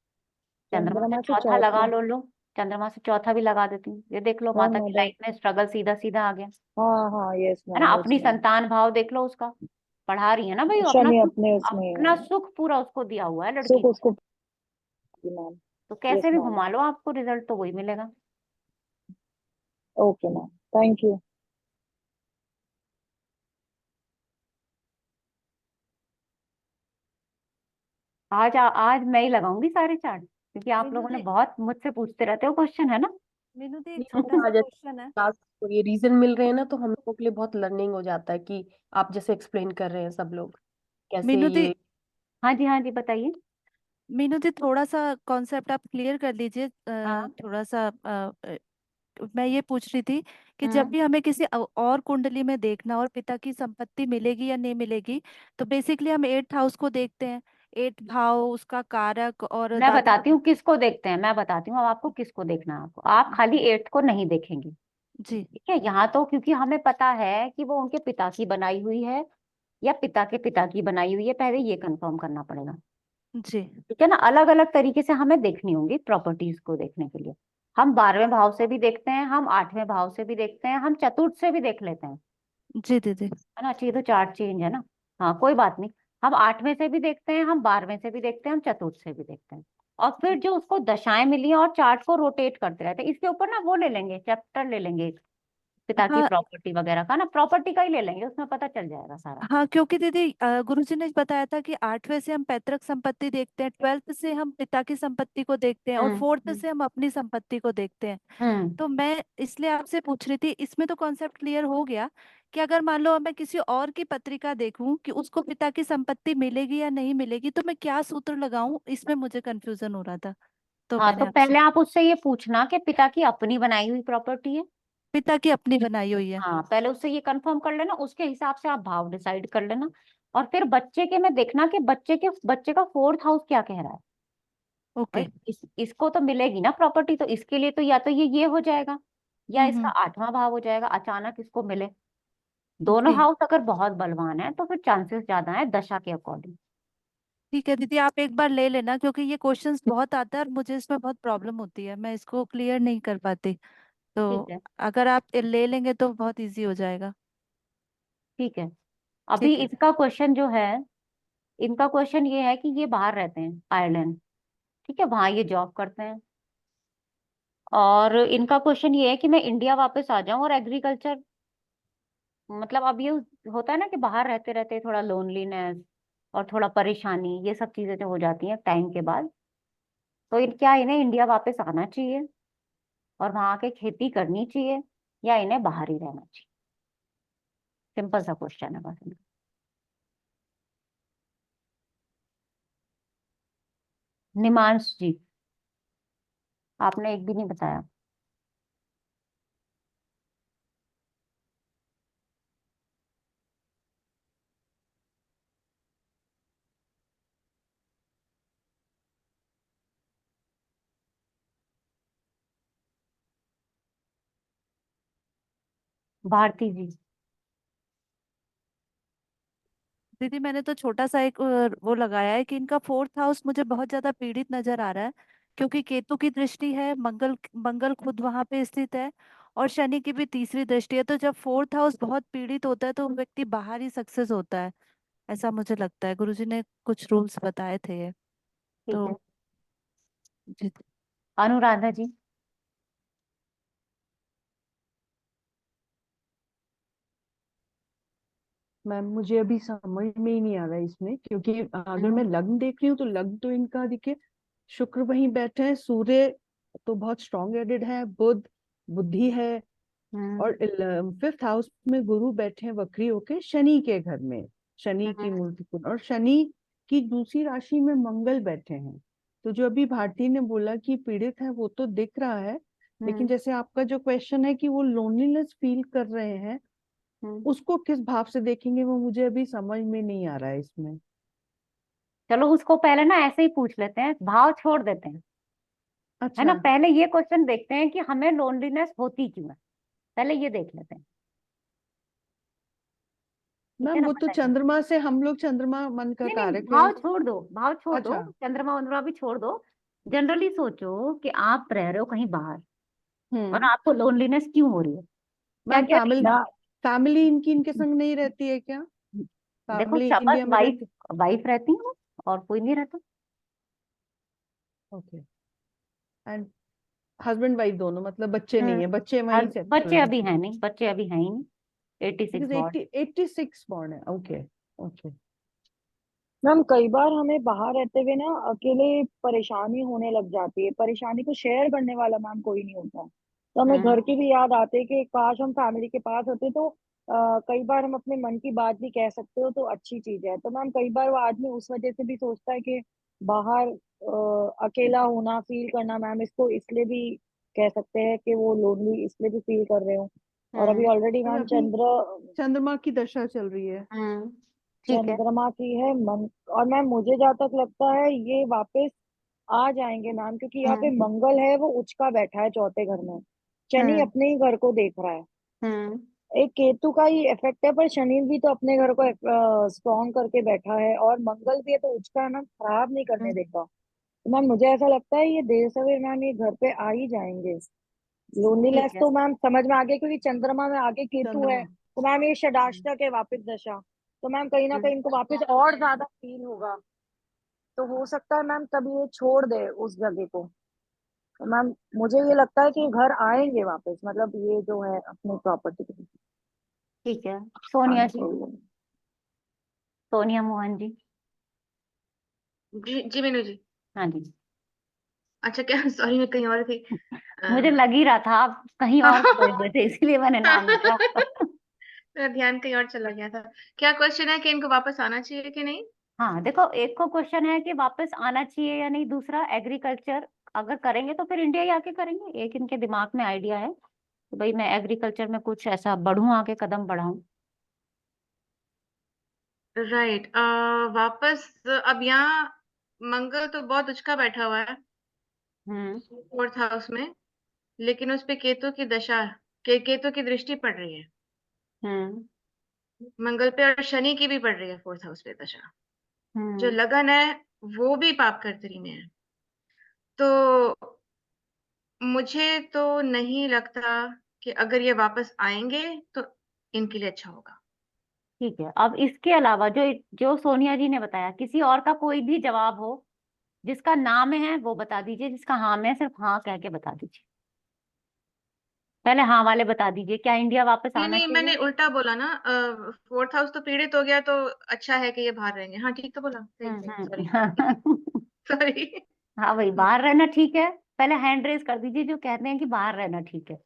चंद्रमा से चंद्रमा से चौथा लगा चौथा, लो, चंद्रमा से चौथा भी लगा देती हूँ। ये देख लो, वन माता की मदर, लाइफ में स्ट्रगल सीधा सीधा आ गया, हाँ हाँ, यस है ना। मैम, यस अपनी मैम। संतान भाव देख लो उसका, पढ़ा रही है ना भाई, अपना शनि सुख, अपने उसमें अपना सुख पूरा उसको दिया हुआ है लड़की सुख को, उसको, मैम, तो यस कैसे भी मैम, घुमा लो आपको रिजल्ट तो वही मिलेगा। Okay ma'am, thank you. आज मैं ही लगाऊंगी सारे चार्ट, क्योंकि आप मीनू लोगों ने दी बहुत मुझसे पूछते रहते हो क्वेश्चन, है ना। मीनू दी एक नहीं, छोटा सा आज क्वेश्चन है। क्लास और ये रीजन मिल रहे हैं ना, तो हम लोगों के लिए बहुत लर्निंग हो जाता है कि आप जैसे एक्सप्लेन कर रहे हैं सब लोग कैसे मीनू दी ये। हाँ जी बताइए। मीनू जी थोड़ा सा कॉन्सेप्ट आप क्लियर कर लीजिए, हाँ। थोड़ा सा मैं ये पूछ रही थी कि जब हम्म भी हमें किसी और कुंडली में देखना और पिता की संपत्ति मिलेगी या नहीं मिलेगी, तो बेसिकली हम 8th हाउस को देखते हैं, 8th भाव उसका कारक और मैं दाता बताती हूँ किसको देखते हैं, मैं बताती हूँ अब आपको किसको देखना है। आपको, आप खाली 8th को नहीं देखेंगे, जी ठीक है। यहाँ तो क्योंकि हमें पता है कि वो उनके पिता की बनाई हुई है या पिता के पिता की बनाई हुई है, पहले ये कंफर्म करना पड़ेगा, जी ठीक है ना। अलग अलग तरीके से हमें देखनी होंगी प्रॉपर्टीज को देखने के लिए। हम 12वें भाव से भी देखते हैं, हम 8वें भाव से भी देखते हैं, हम चतुर्थ से भी देख लेते हैं, जी दीदी। है ना। चाहिए तो चार्ट चेंज है ना, हाँ कोई बात नहीं। हम 8वें से भी देखते हैं, हम 12वें से भी देखते हैं, हम चतुर्थ से भी देखते हैं। और फिर जो उसको दशाएं मिली हैं और चार्ट को रोटेट करते रहते हैं। इसके ऊपर ना वो ले लेंगे, चैप्टर ले लेंगे एक, पिता की हाँ प्रॉपर्टी वगैरह का ना, प्रॉपर्टी का ही ले लेंगे, उसमें पता चल जाएगा सारा। हाँ, क्योंकि दीदी गुरुजी ने बताया था कि 8वें से हम पैतृक संपत्ति देखते हैं, 12th से हम पिता की संपत्ति को देखते हैं, और हम्म 4th हम्म से हम अपनी संपत्ति को देखते हैं। हम्म। तो मैं इसलिए आपसे पूछ रही थी, इसमें तो कॉन्सेप्ट क्लियर हो गया कि अगर मान लो मैं किसी और की पत्रिका देखूं कि उसको पिता की संपत्ति मिलेगी या नहीं मिलेगी, तो मैं क्या सूत्र लगाऊं, इसमें मुझे कंफ्यूजन हो रहा था, तो हाँ, मैंने तो आपसे। पहले आप उससे ये पूछना कि पिता की अपनी बनाई हुई प्रॉपर्टी है। पिता की अपनी बनाई हुई है। हाँ, पहले उससे ये कंफर्म कर लेना, उसके हिसाब से आप भाव डिसाइड कर लेना। और फिर बच्चे के में देखना कि बच्चे का 4th हाउस क्या कह रहा है। ओके। भाई इसको तो मिलेगी ना प्रॉपर्टी, तो इसके लिए तो या तो ये हो जाएगा, या इसका हम्म। 8वां भाव हो जाएगा, अचानक इसको मिले। दोनों ओके, हाउस अगर बहुत बलवान है तो फिर चांसेस ज्यादा है दशा के अकॉर्डिंग। ठीक है दीदी, आप एक बार ले लेना, क्योंकि ये क्वेश्चंस बहुत आता है और मुझे इसमें बहुत प्रॉब्लम होती है, मैं इसको क्लियर नहीं कर पाती। तो ठीक है। अगर आप ले लेंगे तो बहुत इजी हो जाएगा। ठीक है। अभी ठीक है। इसका क्वेश्चन जो है, इनका क्वेश्चन ये है कि ये बाहर रहते हैं आयरलैंड, ठीक है, वहां ये जॉब करते हैं। और इनका क्वेश्चन ये है कि मैं इंडिया वापस आ जाऊं और एग्रीकल्चर, मतलब अब ये होता है ना कि बाहर रहते रहते थोड़ा लोनलीनेस और थोड़ा परेशानी, ये सब चीजें जो हो जाती हैं टाइम के बाद, तो क्या इन्हें इंडिया वापस आना चाहिए और वहां आके खेती करनी चाहिए, या इन्हें बाहर ही रहना चाहिए? सिंपल सा क्वेश्चन है बस इनका। निमांश जी, आपने एक भी नहीं बताया। भारती जी। दीदी मैंने तो छोटा सा एक वो लगाया है कि इनका 4th हाउस मुझे बहुत ज्यादा पीड़ित नजर आ रहा है, क्योंकि केतु की दृष्टि है, मंगल मंगल खुद वहां पे स्थित है, और शनि की भी तीसरी दृष्टि है। तो जब 4th हाउस बहुत पीड़ित होता है तो व्यक्ति बाहर ही सक्सेस होता है, ऐसा मुझे लगता है। गुरुजी ने कुछ रूल्स बताए थे ये। ठीक है। तो जी। अनुराधा जी। मैम मुझे अभी समझ में ही नहीं आ रहा है इसमें, क्योंकि अगर मैं लग्न देख रही हूँ तो लग्न तो इनका देखिए, शुक्र वहीं बैठे हैं, सूर्य तो बहुत स्ट्रॉन्ग हेडेड है, बुध बुद्धि है, और 5th हाउस में गुरु बैठे हैं वक्री होके शनि के घर में, शनि की मूर्ति को, और शनि की दूसरी राशि में मंगल बैठे हैं। तो जो अभी भारती ने बोला कि पीड़ित है वो तो दिख रहा है, लेकिन जैसे आपका जो क्वेश्चन है कि वो लोनलीनेस फील कर रहे हैं, उसको किस भाव से देखेंगे वो मुझे अभी समझ में नहीं आ रहा है इसमें। चलो उसको पहले ना ऐसे ही पूछ लेते हैं, भाव छोड़ देते हैं, है ना। अच्छा पहले ये क्वेश्चन देखते हैं कि हमें लोनलीनेस होती क्यों है, पहले ये देख लेते हैं। ठीक है मैम, ना, वो तो बताइए। चंद्रमा से, हम लोग चंद्रमा मन का नहीं नहीं, कारक है। भाव छोड़ दो, भाव छोड़ दो, अच्छा। चंद्रमा वंद्रमा भी छोड़ दो। जनरली सोचो कि आप रह रहे हो कहीं बाहर और हम्म। आपको लोनलीनेस क्यों हो रही है, क्या मैम क्या फैमिली, रीजन? फैमिली इनके संग नहीं रहती है क्या? देखो फैमिली बस इंडिया में वाइफ, रहती। वाइफ रहती है और कोई नहीं रहता। ओके। एंड हस्बैंड वाइफ दोनों, मतलब बच्चे नहीं है, बच्चे वहीं सेटल बच्चे है? अभी हैं नहीं, बच्चे अभी हैं ही नहीं। 86 बॉर्न। 86 बॉर्न है। ओके। ओके। मैम कई बार हमें बाहर रहते हुए ना अकेले परेशानी होने लग जाती है, परेशानी को शेयर करने वाला मैम कोई नहीं होता, तो हमें घर हम्म की भी याद आती है कि काश हम फैमिली के पास होते, तो कई बार हम अपने मन की बात भी कह सकते हो, तो अच्छी चीज है। तो मैम कई बार वो आदमी उस वजह से भी सोचता है कि बाहर अकेला होना फील करना, मैम इसको इसलिए भी कह सकते हैं कि वो लोनली इसलिए भी फील कर रहे हो। और अभी ऑलरेडी और मैम अभी चंद्रमा की दशा चल रही है। ठीक है। चंद्रमा की है मन, और मैम मुझे जहाँ तक लगता है ये वापस आ जाएंगे मैम, क्योंकि यहाँ पे हम्म मंगल है वो उचका बैठा है चौथे घर में, शनि हम्म अपने ही घर को देख रहा है। हम्म एक केतु का ही इफेक्ट है, पर शनि भी तो अपने घर को स्ट्रॉन्ग करके बैठा है, और मंगल भी है तो उचका ना खराब नहीं करने हम्म, देगा। तो मैम मुझे ऐसा लगता है ये देर सवेर मैम ये घर पे आ ही जाएंगे। ठीक लोनलीनेस है। तो मैम समझ में आ गया, क्योंकि चंद्रमा में आगे केतु है, चंद्रमा। तो मैम ये षडाष्टक है वापिस दशा, तो मैम कहीं ना कहीं इनको वापस और ज्यादा फील होगा, तो हो सकता है मैम तब ये छोड़ दे उस जगह को। तो मैम मुझे ये लगता है कि घर आएंगे वापस, मतलब ये जो है अपनी प्रॉपर्टी पे ठीक है। सोनिया आना जी, चाहिए। सोनिया मोहन जी। जी मीनू जी। हाँ जी। अच्छा क्या सॉरी मैं कहीं और थी। मुझे लग ही रहा था आप कहीं और खोए हुए थे, इसलिए मैंने नाम लिया। मेरा ध्यान कहीं और चला गया था। क्या क्वेश्चन है कि इनको वापस आना चाहिए कि नहीं? हाँ देखो, एक को क्वेश्चन है कि वापस आना चाहिए या नहीं, दूसरा एग्रीकल्चर अगर करेंगे तो फिर इंडिया ही आके करेंगे। एक इनके दिमाग में आइडिया है तो भाई मैं एग्रीकल्चर में कुछ ऐसा बढ़ूं, आगे कदम बढ़ाऊं। राइट। वापस अब यहाँ मंगल तो बहुत उचका बैठा हुआ है फोर्थ हाउस में, लेकिन उस पे केतु की दशा केतु की दृष्टि पड़ रही है मंगल पे, और शनि की भी पड़ रही है फोर्थ हाउस पे दशा। जो लगन है वो भी पाप कर्तरी में है, तो मुझे तो नहीं लगता कि अगर ये वापस आएंगे तो इनके लिए अच्छा होगा। ठीक है। अब इसके अलावा जो जो सोनिया जी ने बताया, किसी और का कोई भी जवाब हो, जिसका नाम है वो बता दीजिए, जिसका हाँ में सिर्फ हाँ कह के बता दीजिए। पहले हाँ वाले बता दीजिए, क्या इंडिया वापस नहीं आना नहीं, चाहिए? मैंने उल्टा बोला ना। फोर्थ हाउस तो पीड़ित हो गया तो अच्छा है कि ये बाहर रहेंगे। हाँ ठीक तो बोला, सही सही, सॉरी सॉरी। हाँ भाई, बाहर रहना ठीक है। पहले हैंड रेज कर दीजिए जो कहते हैं कि बाहर रहना ठीक है।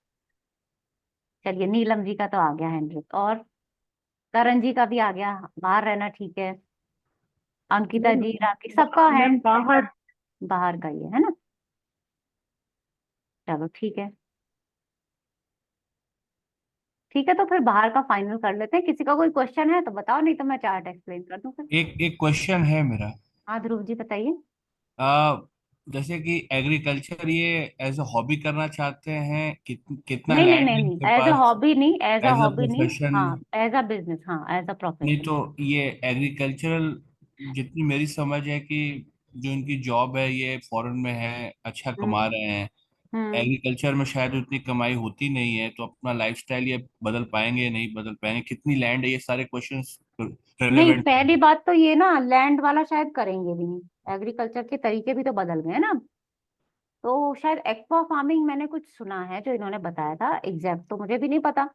चलिए, नीलम जी का तो आ गया हैंड रेज, और करण जी का भी आ गया, बाहर रहना ठीक है। अंकिता जी, राखी, सबका हैंड बाहर बाहर का ही है ना? चलो ठीक है। ठीक है, तो फिर बाहर का फाइनल कर लेते हैं। किसी का कोई क्वेश्चन है तो बताओ, नहीं तो मैं चार्ट एक्सप्लेन कर दूं फिर। एक एक क्वेश्चन है मेरा। हाँ ध्रुव जी बताइए। आ, जैसे कि एग्रीकल्चर ये एज अ हॉबी करना चाहते हैं, कितना नहीं नहीं लैंड नहीं है नहीं, इनके एज अ पास, हॉबी नहीं, as a as a hobby नहीं। प्रोफेशन? हाँ एज अ बिजनेस, हाँ एज अ नहीं प्रोफेशन। तो ये एग्रीकल्चरल, जितनी मेरी समझ है कि जो इनकी जॉब है ये फॉरेन में है, अच्छा कमा हम्म रहे हैं। हम्म एग्रीकल्चर में शायद उतनी कमाई होती नहीं है, तो अपना लाइफस्टाइल ये बदल पाएंगे या नहीं बदल पाएंगे, कितनी लैंड है, ये सारे क्वेश्चंस नहीं, रेलेवेंट पहली है। बात तो ये ना, लैंड वाला शायद करेंगे भी नहीं। एग्रीकल्चर के तरीके भी तो बदल गए हैं ना। तो शायद एक्वा फार्मिंग मैंने कुछ सुना है जो इन्होंने बताया था, एग्जैक्ट तो मुझे भी नहीं पता।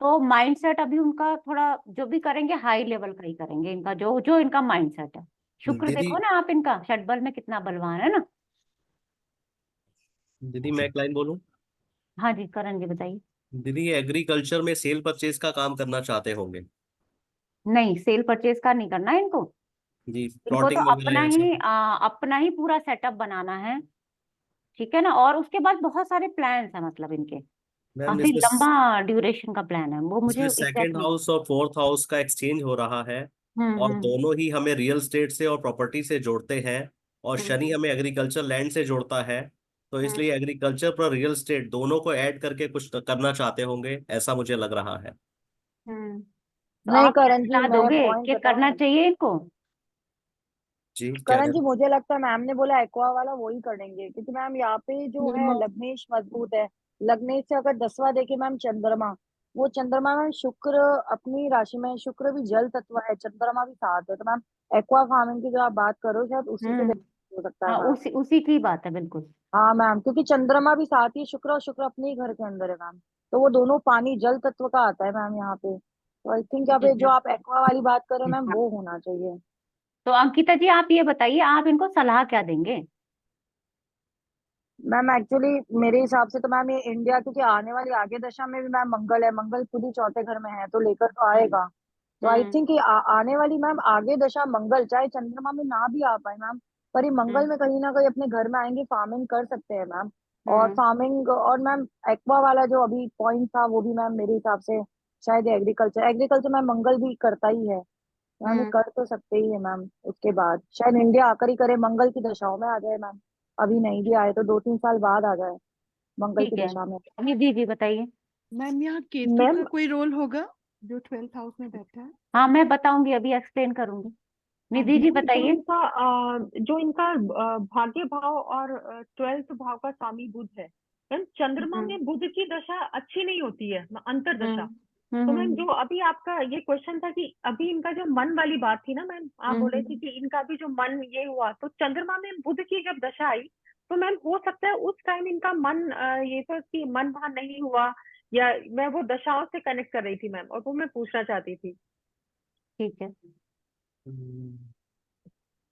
तो माइंडसेट अभी उनका थोड़ा, जो भी करेंगे हाई लेवल का ही करेंगे, इनका जो जो इनका माइंडसेट है। शुक्र दीदी, देखो ना आप, इनका षटबल में कितना बलवान है ना। दीदी मैं एक लाइन बोलूं? हाँ जी, करण जी बताइए। दीदी ये एग्रीकल्चर में सेल परचेज का काम करना चाहते होंगे। नहीं, सेल परचेज का नहीं करना है इनको। जी, इनको तो प्लॉटिंग वगैरह ऐसा। अपना ही पूरा सेटअप बनाना है। ठीक है ना? और उसके बाद बहुत सारे प्लान्स हैं, मतलब इनके मैम काफी इसमें लंबा ड्यूरेशन का प्लान है, वो मुझे इसमें सेकंड एग्जैक्टली। हाउस और फोर्थ हाउस का एक्सचेंज हो रहा है, और हम्म दोनों ही हमें रियल स्टेट से और प्रॉपर्टी से जोड़ते हैं, और शनि हम्म हमें एग्रीकल्चर लैंड से जोड़ता है। तो हम्म इसलिए एग्रीकल्चर पर रियल स्टेट दोनों को ऐड करके कुछ करना चाहते होंगे, ऐसा मुझे लग रहा है। तो नहीं आप क्या करण जी, सलाह मैं दोगे पॉइंट कि करना बताऊं? चाहिए इनको? जी क्या कह करण जी रहे मुझे लगता है मैम ने बोला एक्वा वाला वही करेंगे, क्योंकि मैम यहाँ पे जो है हैं? लग्नेश मजबूत है। लग्नेश से अगर 10वां देखे मैम चंद्रमा, वो चंद्रमा में शुक्र अपनी राशि में है, शुक्र भी जल तत्व है, चंद्रमा भी साथ है, तो मैम एक्वा फार्मिंग की जो आप बात करो शायद उसी से हम्म हो सकता है हाँ, मैम। उसी उसी की बात है बिल्कुल। हाँ मैम, क्योंकि चंद्रमा भी साथ ही है शुक्र, और शुक्र अपने ही घर के अंदर है मैम, तो वो दोनों पानी जल तत्व का आता है मैम यहाँ पे। तो आई थिंक यहाँ पे ठीक जो है। आप एक्वा वाली बात कर रहे हो मैम वो होना चाहिए। तो अंकिता जी, आप ये बताइए, आप इनको सलाह क्या देंगे? मैम एक्चुअली मेरे हिसाब से तो मैम ये इंडिया, क्योंकि आने वाली आगे दशा में भी मैम मंगल है, मंगल खुद ही चौथे घर में है, तो लेकर तो हम्म आएगा। तो आई हम्म थिंक आने वाली मैम आगे दशा मंगल चाहे चंद्रमा में ना भी आ पाए मैम, पर ये मंगल हम्म में कहीं ना कहीं अपने घर में आएंगे, फार्मिंग कर सकते हैं मैम। और हम्म फार्मिंग और मैम एक्वा वाला जो अभी पॉइंट था वो भी मैम मेरे हिसाब से शायद एग्रीकल्चर एग्रीकल्चर मैम मंगल भी करता ही है मैम, ये हम्म, कर तो सकते ही है मैम। उसके बाद शायद इंडिया आकर ही करे, मंगल की दशाओं में आ जाए मैम, अभी नहीं भी आए तो 2-3 साल बाद आ जाए मंगल ठीक की है। दशा में। निधि जी बताइए। मैम यहाँ केतु मैम का कोई रोल होगा जो 12th हाउस में बैठा है? हाँ मैं बताऊंगी, अभी एक्सप्लेन करूंगी। हाँ निधि जी। जी मैम बताइए। जो इनका भाग्य भाव और 12th भाव का स्वामी बुध है। मैम चंद्रमा हम्म में बुध की दशा अच्छी नहीं होती है, अंतर हम्म दशा। तो मैम जो अभी आपका ये क्वेश्चन था कि अभी इनका जो मन वाली बात थी ना मैम, आप बोल रहे थे कि इनका भी जो मन ये हुआ, तो चंद्रमा में बुध की जब दशा आई तो मैम हो सकता है उस टाइम इनका मन ये तो कि मन वहां नहीं हुआ, या मैं वो दशाओं से कनेक्ट कर रही थी मैम, और वो मैं पूछना चाहती थी। ठीक है,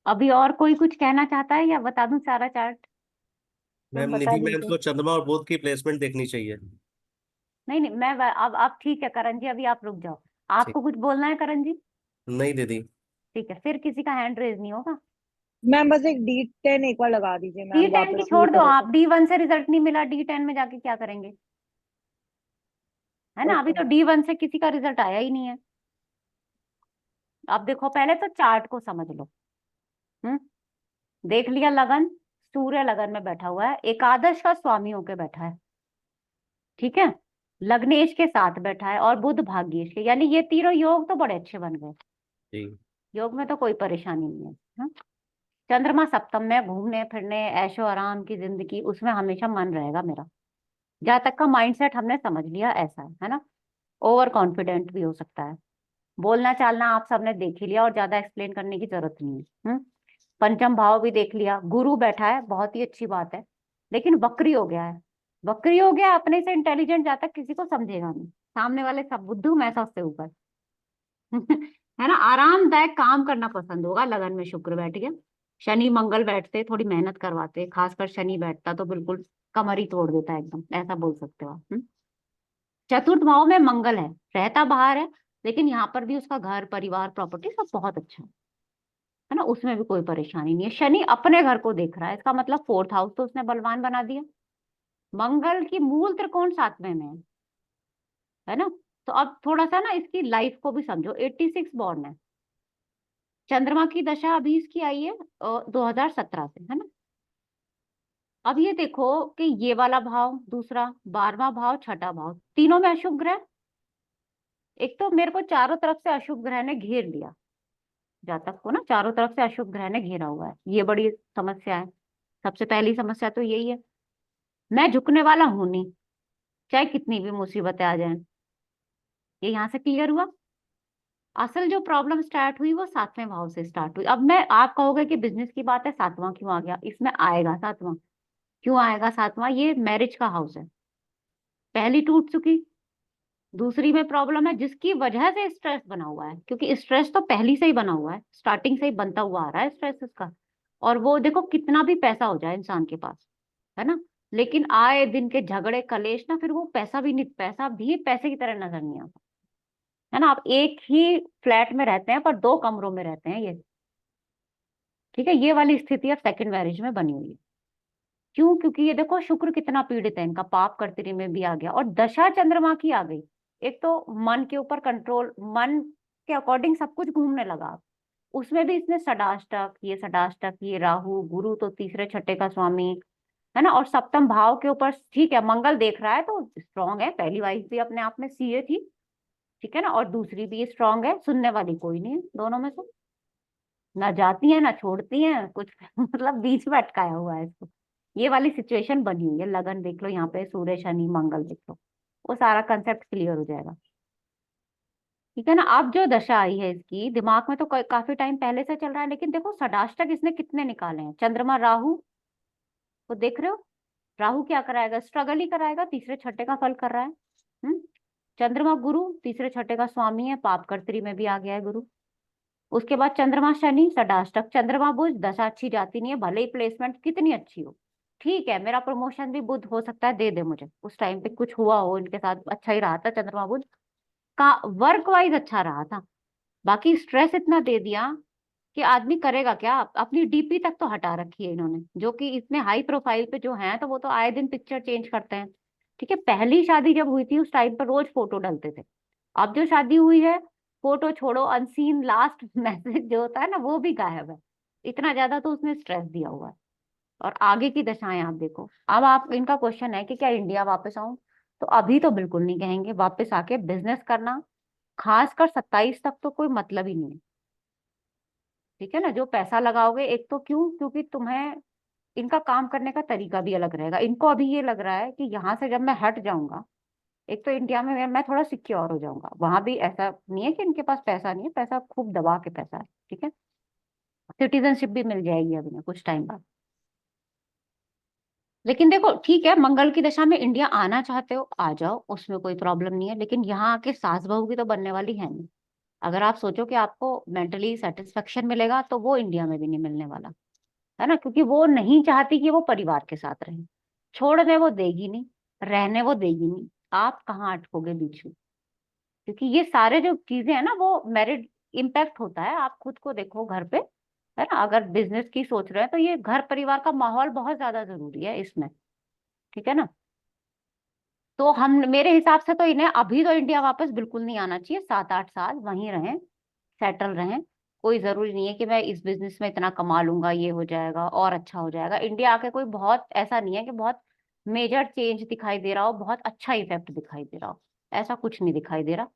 अभी और कोई कुछ कहना चाहता है या बता दूं सारा चार्ट? मैम बता निधि मैम दीजिए। को चंद्रमा और बुध की प्लेसमेंट देखनी चाहिए। नहीं नहीं, मैं अब ठीक है करण जी, अभी आप रुक जाओ। ठीक, आपको कुछ बोलना है करण जी? नहीं दीदी। ठीक है, फिर किसी का हैंड रेज नहीं होगा। मैम बस एक D10 एक बार लगा दीजिए मैम, D10 की वापस छोड़ ये दो करो आप, तो। D1 से रिजल्ट नहीं मिला, D10 में जाके क्या करेंगे, है ना? अभी ओके तो मैम। D1 से किसी का रिजल्ट आया ही नहीं है। अब देखो, पहले तो चार्ट को समझ लो। हम्म देख लिया लगन, सूर्य लगन में बैठा हुआ है, एकादश का स्वामी होके बैठा है, ठीक है, लग्नेश के साथ बैठा है और बुध भाग्येश के, यानी ये तीनों योग तो बड़े अच्छे बन गए। जी। योग में तो कोई परेशानी नहीं है। हाँ? चंद्रमा सप्तम में, घूमने फिरने ऐशो आराम की जिंदगी, उसमें हमेशा मन रहेगा मेरा। जहां तक का माइंडसेट हमने समझ लिया ऐसा है ना। ओवर कॉन्फिडेंट भी हो सकता है। बोलना चालना आप सबने देख ही लिया और ज्यादा एक्सप्लेन करने की जरूरत नहीं है। पंचम भाव भी देख लिया, गुरु बैठा है, बहुत ही अच्छी बात है, लेकिन वक्री हो गया है। वक्री हो गया, अपने से इंटेलिजेंट ज्यादा किसी को समझेगा नहीं, सामने वाले सब बुद्धू, मैं सबसे ऊपर। है ना, आरामदायक काम करना पसंद होगा, लगन में शुक्र बैठ गया। शनि मंगल बैठते थोड़ी मेहनत करवाते, खासकर शनि बैठता तो बिल्कुल कमर ही तोड़ देता है एकदम, ऐसा बोल सकते हो आप। चतुर्थ भाव में मंगल रहता बाहर है, लेकिन यहाँ पर भी उसका घर परिवार प्रॉपर्टी सब बहुत अच्छा है ना, उसमें भी कोई परेशानी नहीं है। शनि अपने घर को देख रहा है, इसका मतलब फोर्थ हाउस तो उसने बलवान बना दिया। मंगल की मूल त्रिकोण 7वें में है ना। तो अब थोड़ा सा ना इसकी लाइफ को भी समझो, 86 बॉर्न है, चंद्रमा की दशा अभी इसकी आई है 2017 से, है ना। अब ये देखो कि ये वाला भाव दूसरा, 12वां भाव, छठा भाव, तीनों में अशुभ ग्रह। एक तो मेरे को चारों तरफ से अशुभ ग्रह ने घेर लिया, जातक को ना चारों तरफ से अशुभ ग्रह ने घेरा हुआ है, ये बड़ी समस्या है। सबसे पहली समस्या तो यही है, मैं झुकने वाला हूं नहीं, चाहे कितनी भी मुसीबतें आ जाएं। ये यहाँ से क्लियर हुआ। असल जो प्रॉब्लम स्टार्ट हुई वो 7वें भाव से स्टार्ट हुई। अब मैं, आप कहोगे कि बिजनेस की बात है, 7वां क्यों आ गया इसमें? आएगा 7वां, क्यों आएगा 7वां? ये मैरिज का हाउस है, पहली टूट चुकी, दूसरी में प्रॉब्लम है जिसकी वजह से स्ट्रेस बना हुआ है, क्योंकि स्ट्रेस तो पहली से ही बना हुआ है, स्टार्टिंग से ही बनता हुआ आ रहा है स्ट्रेस इसका। और वो देखो, कितना भी पैसा हो जाए इंसान के पास, है ना, लेकिन आए दिन के झगड़े कलेश ना, फिर वो पैसा भी नहीं, पैसा भी पैसे की तरह नजर नहीं आता, है ना। आप एक ही फ्लैट में रहते हैं पर 2 कमरों में रहते हैं, ये ठीक है, ये वाली स्थिति अब सेकंड मैरिज में बनी हुई है। क्यों? क्योंकि ये देखो शुक्र कितना पीड़ित है इनका, पाप कर्तरी में भी आ गया और दशा चंद्रमा की आ गई। एक तो मन के ऊपर कंट्रोल, मन के अकॉर्डिंग सब कुछ घूमने लगा, उसमें भी इसने षडाष्टक, ये राहु गुरु तो तीसरे छठे का स्वामी, है ना, और सप्तम भाव के ऊपर, ठीक है, मंगल देख रहा है तो स्ट्रांग है, पहली वाइफ भी अपने आप में सीए थी, ठीक है ना, और दूसरी भी स्ट्रांग है, सुनने वाली कोई नहीं है दोनों में से, ना जाती है ना छोड़ती है कुछ। मतलब बीच में अटकाया हुआ है इसको, ये वाली सिचुएशन बनी हुई है। लगन देख लो यहाँ पे, सूर्य शनि मंगल देख लो, वो सारा कंसेप्ट क्लियर हो जाएगा, ठीक है ना। अब जो दशा आई है इसकी दिमाग में तो काफी टाइम पहले से चल रहा है, लेकिन देखो षडाष्टक इसने कितने निकाले हैं। चंद्रमा राहु को देख रहे हो, राहु क्या कराएगा? स्ट्रगल ही कराएगा, तीसरे छठे का फल कर रहा है। चंद्रमा गुरु तीसरे छठे का स्वामी है, पाप कर्तरी में भी आ गया है गुरु। उसके बाद चंद्रमा शनि षडाष्टक, चंद्रमा बुध, दशा अच्छी जाती नहीं है, भले ही प्लेसमेंट कितनी अच्छी हो, ठीक है, मेरा प्रमोशन भी बुध हो सकता है दे दे मुझे, उस टाइम पे कुछ हुआ हो इनके साथ, अच्छा ही रहा था चंद्रमा बुध का, वर्क वाइज अच्छा रहा था। बाकी स्ट्रेस इतना दे दिया कि आदमी करेगा क्या, अपनी डीपी तक तो हटा रखी है इन्होंने, जो कि इतने हाई प्रोफाइल पे जो हैं, तो वो तो आए दिन पिक्चर चेंज करते हैं, ठीक है। पहली शादी जब हुई थी उस टाइम पर रोज फोटो डालते थे, अब जो शादी हुई है, फोटो छोड़ो, अनसीन लास्ट मैसेज जो होता है ना, वो भी गायब है। इतना ज्यादा तो उसने स्ट्रेस दिया हुआ है। और आगे की दशाएं आप देखो। अब आप, इनका क्वेश्चन है कि क्या इंडिया वापस आऊं, तो अभी तो बिल्कुल नहीं कहेंगे, वापस आके बिजनेस करना, खासकर 27 तक तो कोई मतलब ही नहीं है, ठीक है ना। जो पैसा लगाओगे, एक तो क्यों, क्योंकि तुम्हें इनका काम करने का तरीका भी अलग रहेगा। इनको अभी ये लग रहा है कि यहाँ से जब मैं हट जाऊंगा एक तो इंडिया में मैं थोड़ा सिक्योर हो जाऊंगा, वहां भी ऐसा नहीं है कि इनके पास पैसा नहीं है, पैसा खूब दबा के पैसा है, ठीक है। सिटीजनशिप भी मिल जाएगी अभी ना कुछ टाइम बाद। लेकिन देखो ठीक है, मंगल की दशा में इंडिया आना चाहते हो आ जाओ, उसमें कोई प्रॉब्लम नहीं है, लेकिन यहाँ आके सास बहू की तो बनने वाली है नहीं। अगर आप सोचो कि आपको मेंटली सेटिस्फेक्शन मिलेगा तो वो इंडिया में भी नहीं मिलने वाला, है ना, क्योंकि वो नहीं चाहती कि वो परिवार के साथ रहे। छोड़ने वो देगी नहीं, रहने वो देगी नहीं, आप कहाँ अटकोगे बीच में। क्योंकि ये सारे जो चीजें है ना वो मेरिट इम्पैक्ट होता है। आप खुद को देखो घर पे, है ना, अगर बिजनेस की सोच रहे हैं तो ये घर परिवार का माहौल बहुत ज्यादा जरूरी है इसमें, ठीक है ना। तो हम मेरे हिसाब से तो इन्हें अभी तो इंडिया वापस बिल्कुल नहीं आना चाहिए, 7-8 साल वहीं रहें, सेटल रहें। कोई जरूरी नहीं है कि मैं इस बिजनेस में इतना कमा लूंगा ये हो जाएगा और अच्छा हो जाएगा। इंडिया आके कोई बहुत ऐसा नहीं है कि बहुत मेजर चेंज दिखाई दे रहा हो, बहुत अच्छा इफेक्ट दिखाई दे रहा हो, ऐसा कुछ नहीं दिखाई दे रहा।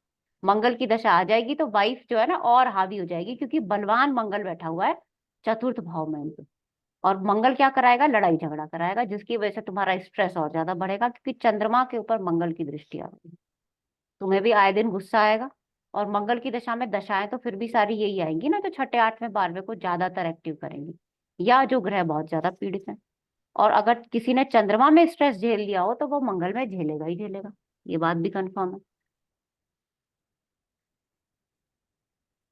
मंगल की दशा आ जाएगी तो वाइफ जो है ना और हावी हो जाएगी, क्योंकि बलवान मंगल बैठा हुआ है चतुर्थ भाव में इनके। और मंगल क्या कराएगा, लड़ाई झगड़ा कराएगा, जिसकी वजह से तुम्हारा स्ट्रेस और ज्यादा बढ़ेगा, क्योंकि चंद्रमा के ऊपर मंगल की दृष्टि आ रही है। तुम्हें भी आए दिन गुस्सा आएगा। और मंगल की दशा में दशाएं तो फिर भी सारी यही आएंगी ना, जो छठे 8वें 12वें को ज्यादातर एक्टिव करेंगी, या जो ग्रह बहुत ज्यादा पीड़ित हैं। और अगर किसी ने चंद्रमा में स्ट्रेस झेल लिया हो तो वो मंगल में झेलेगा ही झेलेगा, ये बात भी कंफर्म है।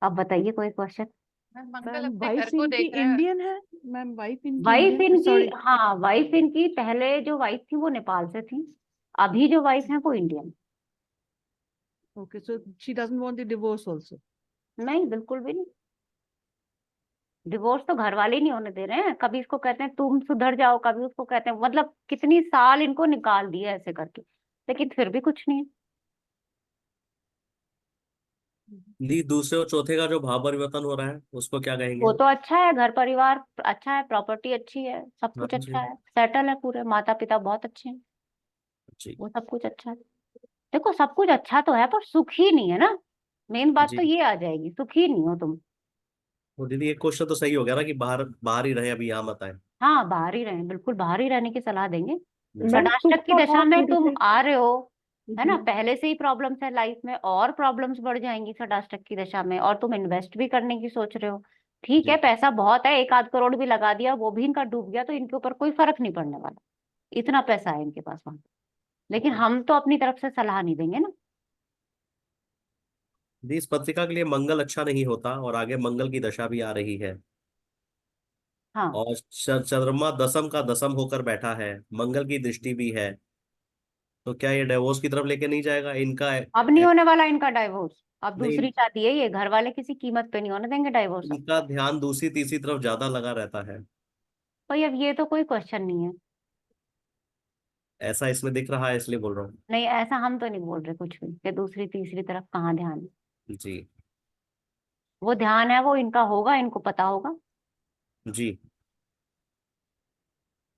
अब बताइए कोई क्वेश्चन। मंगल मैम अपने वाइफ घर को इनकी देख रहा है। इंडियन है? मैम वाइफ इनकी वाइफ इंडियन, इनकी, सॉरी। हाँ वाइफ इनकी पहले जो वाइफ थी वो नेपाल से थी, अभी जो वाइफ है वो Indian. Okay, so she doesn't want the divorce also? नहीं बिल्कुल भी नहीं। डिवोर्स तो घर वाले ही नहीं होने दे रहे हैं, कभी इसको कहते हैं तुम सुधर जाओ, कभी उसको कहते हैं, मतलब कितनी साल इनको निकाल दिए ऐसे करके, लेकिन फिर भी कुछ नहीं है। दी दूसरे और चौथे का जो भाव परिवर्तन हो रहा है उसको क्या कहेंगे? वो तो अच्छा है, घर परिवार अच्छा है, प्रॉपर्टी अच्छी है, सब हाँ कुछ जी। अच्छा है, सेटल है पूरे, माता पिता बहुत अच्छे हैं, जी वो सब कुछ अच्छा है। देखो सब कुछ अच्छा तो है पर सुख ही नहीं है ना, मेन बात तो जी। ये आ जाएगी, सुख ही नहीं हो तुम। वो दीदी एक क्वेश्चन तो सही हो गया ना कि बाहर बाहर ही रहे, अभी यहाँ मत आए। हाँ बाहर ही रहें, बिल्कुल बाहर ही रहने की सलाह देंगे। मैम सुख षडाष्टक की का दशा भाव में पीड़ित तुम है। आ रहे हो, है ना, जी पहले से ही प्रॉब्लम्स है लाइफ में, और प्रॉब्लम्स बढ़ जाएंगी षडाष्टक की दशा में, और तुम इन्वेस्ट भी करने की सोच रहे हो। ठीक है जी पैसा बहुत है, 1-8 करोड़ भी लगा दिया, वो भी इनका डूब गया तो इनके ऊपर कोई फर्क नहीं पड़ने वाला, इतना पैसा है इनके पास वहां। लेकिन हम तो अपनी तरफ से सलाह नहीं देंगे ना। दी इस पत्रिका के लिए मंगल अच्छा नहीं होता और आगे मंगल की दशा भी आ रही है, हाँ और चंद्रमा दसम का दसम होकर बैठा है, मंगल की दृष्टि भी है, तो क्या ये डिवोर्स की तरफ लेके नहीं जाएगा इनका? अब नहीं होने वाला इनका डाइवोर्स, अब नहीं, दूसरी शादी है ये, घर वाले किसी कीमत पे नहीं होने देंगे डाइवोर्स। इनका ध्यान दूसरी तीसरी तरफ ज्यादा लगा रहता है, भाई अब ये तो कोई क्वेश्चन नहीं है। ऐसा इसमें दिख रहा है, इसलिए बोल रहा हूँ। नहीं ऐसा हम तो नहीं बोल रहे कुछ भी कि दूसरी तीसरी तरफ कहाँ ध्यान है। जी वो ध्यान है वो इनका होगा, इनको पता होगा। जी।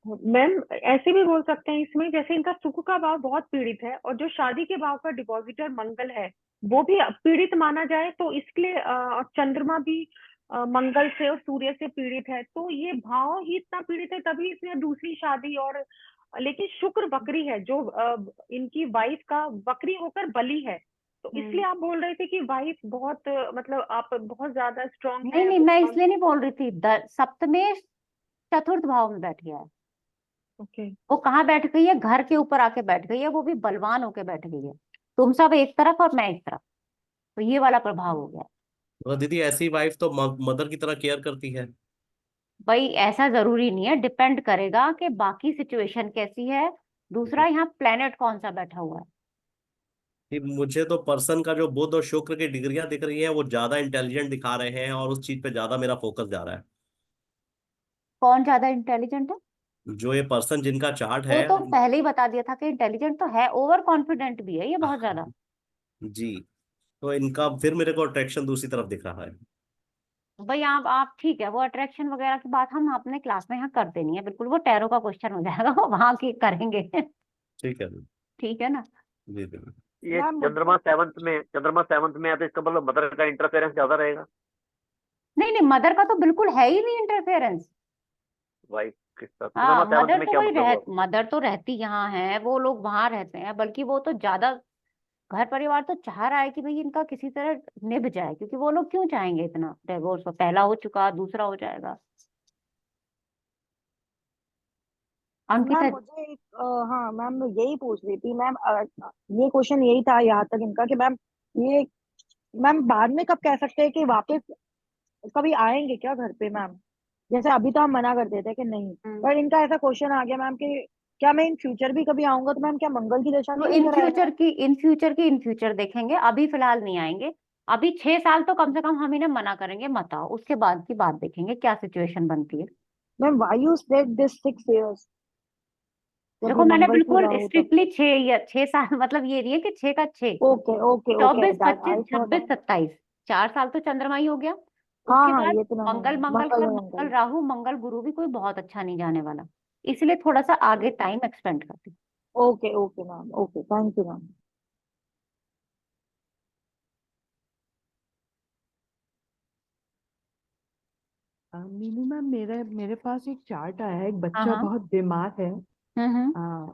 मैम ऐसे भी बोल सकते हैं इसमें, जैसे इनका सुख का भाव बहुत पीड़ित है और जो शादी के भाव का डिपॉजिटर मंगल है वो भी पीड़ित माना जाए, तो इसके लिए चंद्रमा भी मंगल से और सूर्य से पीड़ित है, तो ये भाव ही इतना पीड़ित है, तभी इसने दूसरी शादी। और लेकिन शुक्र बकरी है, जो इनकी वाइफ का बकरी होकर बलि है, तो इसलिए आप बोल रहे थे कि वाइफ बहुत मतलब आप बहुत ज्यादा स्ट्रांग नहीं है नहीं वो। मैं इसलिए नहीं बोल रही थी, सप्तमें चतुर्थ भाव में बैठ गया है। ओके वो कहाँ बैठ गई है, घर के ऊपर आके बैठ गई है, वो भी बलवान होके बैठ गई है। तुम सब एक तरफ और मैं एक तरफ, तो ये वाला प्रभाव हो गया। और दीदी ऐसी वाइफ तो मदर की तरह केयर करती है। भाई ऐसा जरूरी नहीं है, डिपेंड करेगा कि बाकी सिचुएशन कैसी है, दूसरा यहाँ प्लेनेट कौन सा बैठा हुआ है। कि मुझे तो पर्सन का जो बुध और शुक्र की डिग्रियां दिख रही हैं वो ज्यादा इंटेलिजेंट दिखा रहे हैं, और उस चीज पे ज्यादा मेरा फोकस जा रहा है। कौन ज्यादा इंटेलिजेंट है? जो ये पर्सन जिनका चार्ट वो है तो पहले ही बता दिया था कि इंटेलिजेंट तो है, ओवर कॉन्फिडेंट भी है ये बहुत ज्यादा। जी, तो इनका फिर मेरे को अट्रैक्शन दूसरी तरफ दिख रहा है। भाई आप ठीक है, वो अट्रैक्शन वगैरह की बात हम अपने क्लास में यहाँ करते नहीं है बिल्कुल, वो टैरो का क्वेश्चन हो जाएगा, वो वहां की करेंगे। ठीक है ठीक है ना। जी जी। ये मैम चंद्रमा सेवंथ में है, तो इसका मतलब मदर का इंटरफेरेंस ज्यादा रहेगा। नहीं नहीं मदर का तो बिल्कुल है ही नहीं इंटरफेरेंस। वाइफ हाँ, सेवन्थ मदर में तो क्या वही मतलब हुआ? मदर तो रहती यहाँ है, वो लोग वहां रहते हैं, बल्कि वो तो ज्यादा घर परिवार तो चाह रहा है कि भाई इनका किसी तरह निभ जाए, क्योंकि वो लोग क्यों चाहेंगे इतना डिवोर्स, पहला हो चुका दूसरा हो जाएगा। मैम अंकिता। मुझे एक हाँ मैम, मैं यही पूछ रही थी मैम, ये क्वेश्चन यही था यहाँ तक इनका कि मैम ये मैम बाद में कब कह सकते हैं कि वापस कभी आएंगे क्या घर पे मैम? जैसे अभी तो हम मना कर देते हैं कि नहीं, पर इनका ऐसा क्वेश्चन आ गया मैम कि क्या मैं इन फ्यूचर भी कभी आऊंगा, तो मैम क्या मंगल की दशा तो नहीं लेकर आएगा? इन फ्यूचर देखेंगे, अभी फिलहाल नहीं आएंगे। अभी 6 साल तो कम से कम हम इन्हें मना करेंगे मत आओ, उसके बाद की बात देखेंगे क्या सिचुएशन बनती है। Ma'am why you said this 6 years? देखो कभी मैंने मंगल की बिल्कुल राहु तब। स्ट्रिक्टली 6 साल मतलब ये नहीं है कि 6 का 6, okay okay okay, 24 that 25 I thought. 26 27, 4 साल तो चंद्रमा ही हो गया। हाँ उसके हाँ, बाद ये तो मैंने मंगल मंगल मंगल और में मंगल मंगल। राहु मंगल गुरु भी कोई बहुत अच्छा नहीं जाने वाला, इसलिए थोड़ा सा आगे टाइम एक्सपेंड करते हैं। Okay okay ma'am, okay, thank you ma'am. Meenu ma'am, मेरे पास एक चार्ट आया है, एक हाँ बच्चा हाँ। बहुत बीमार है, हम्म।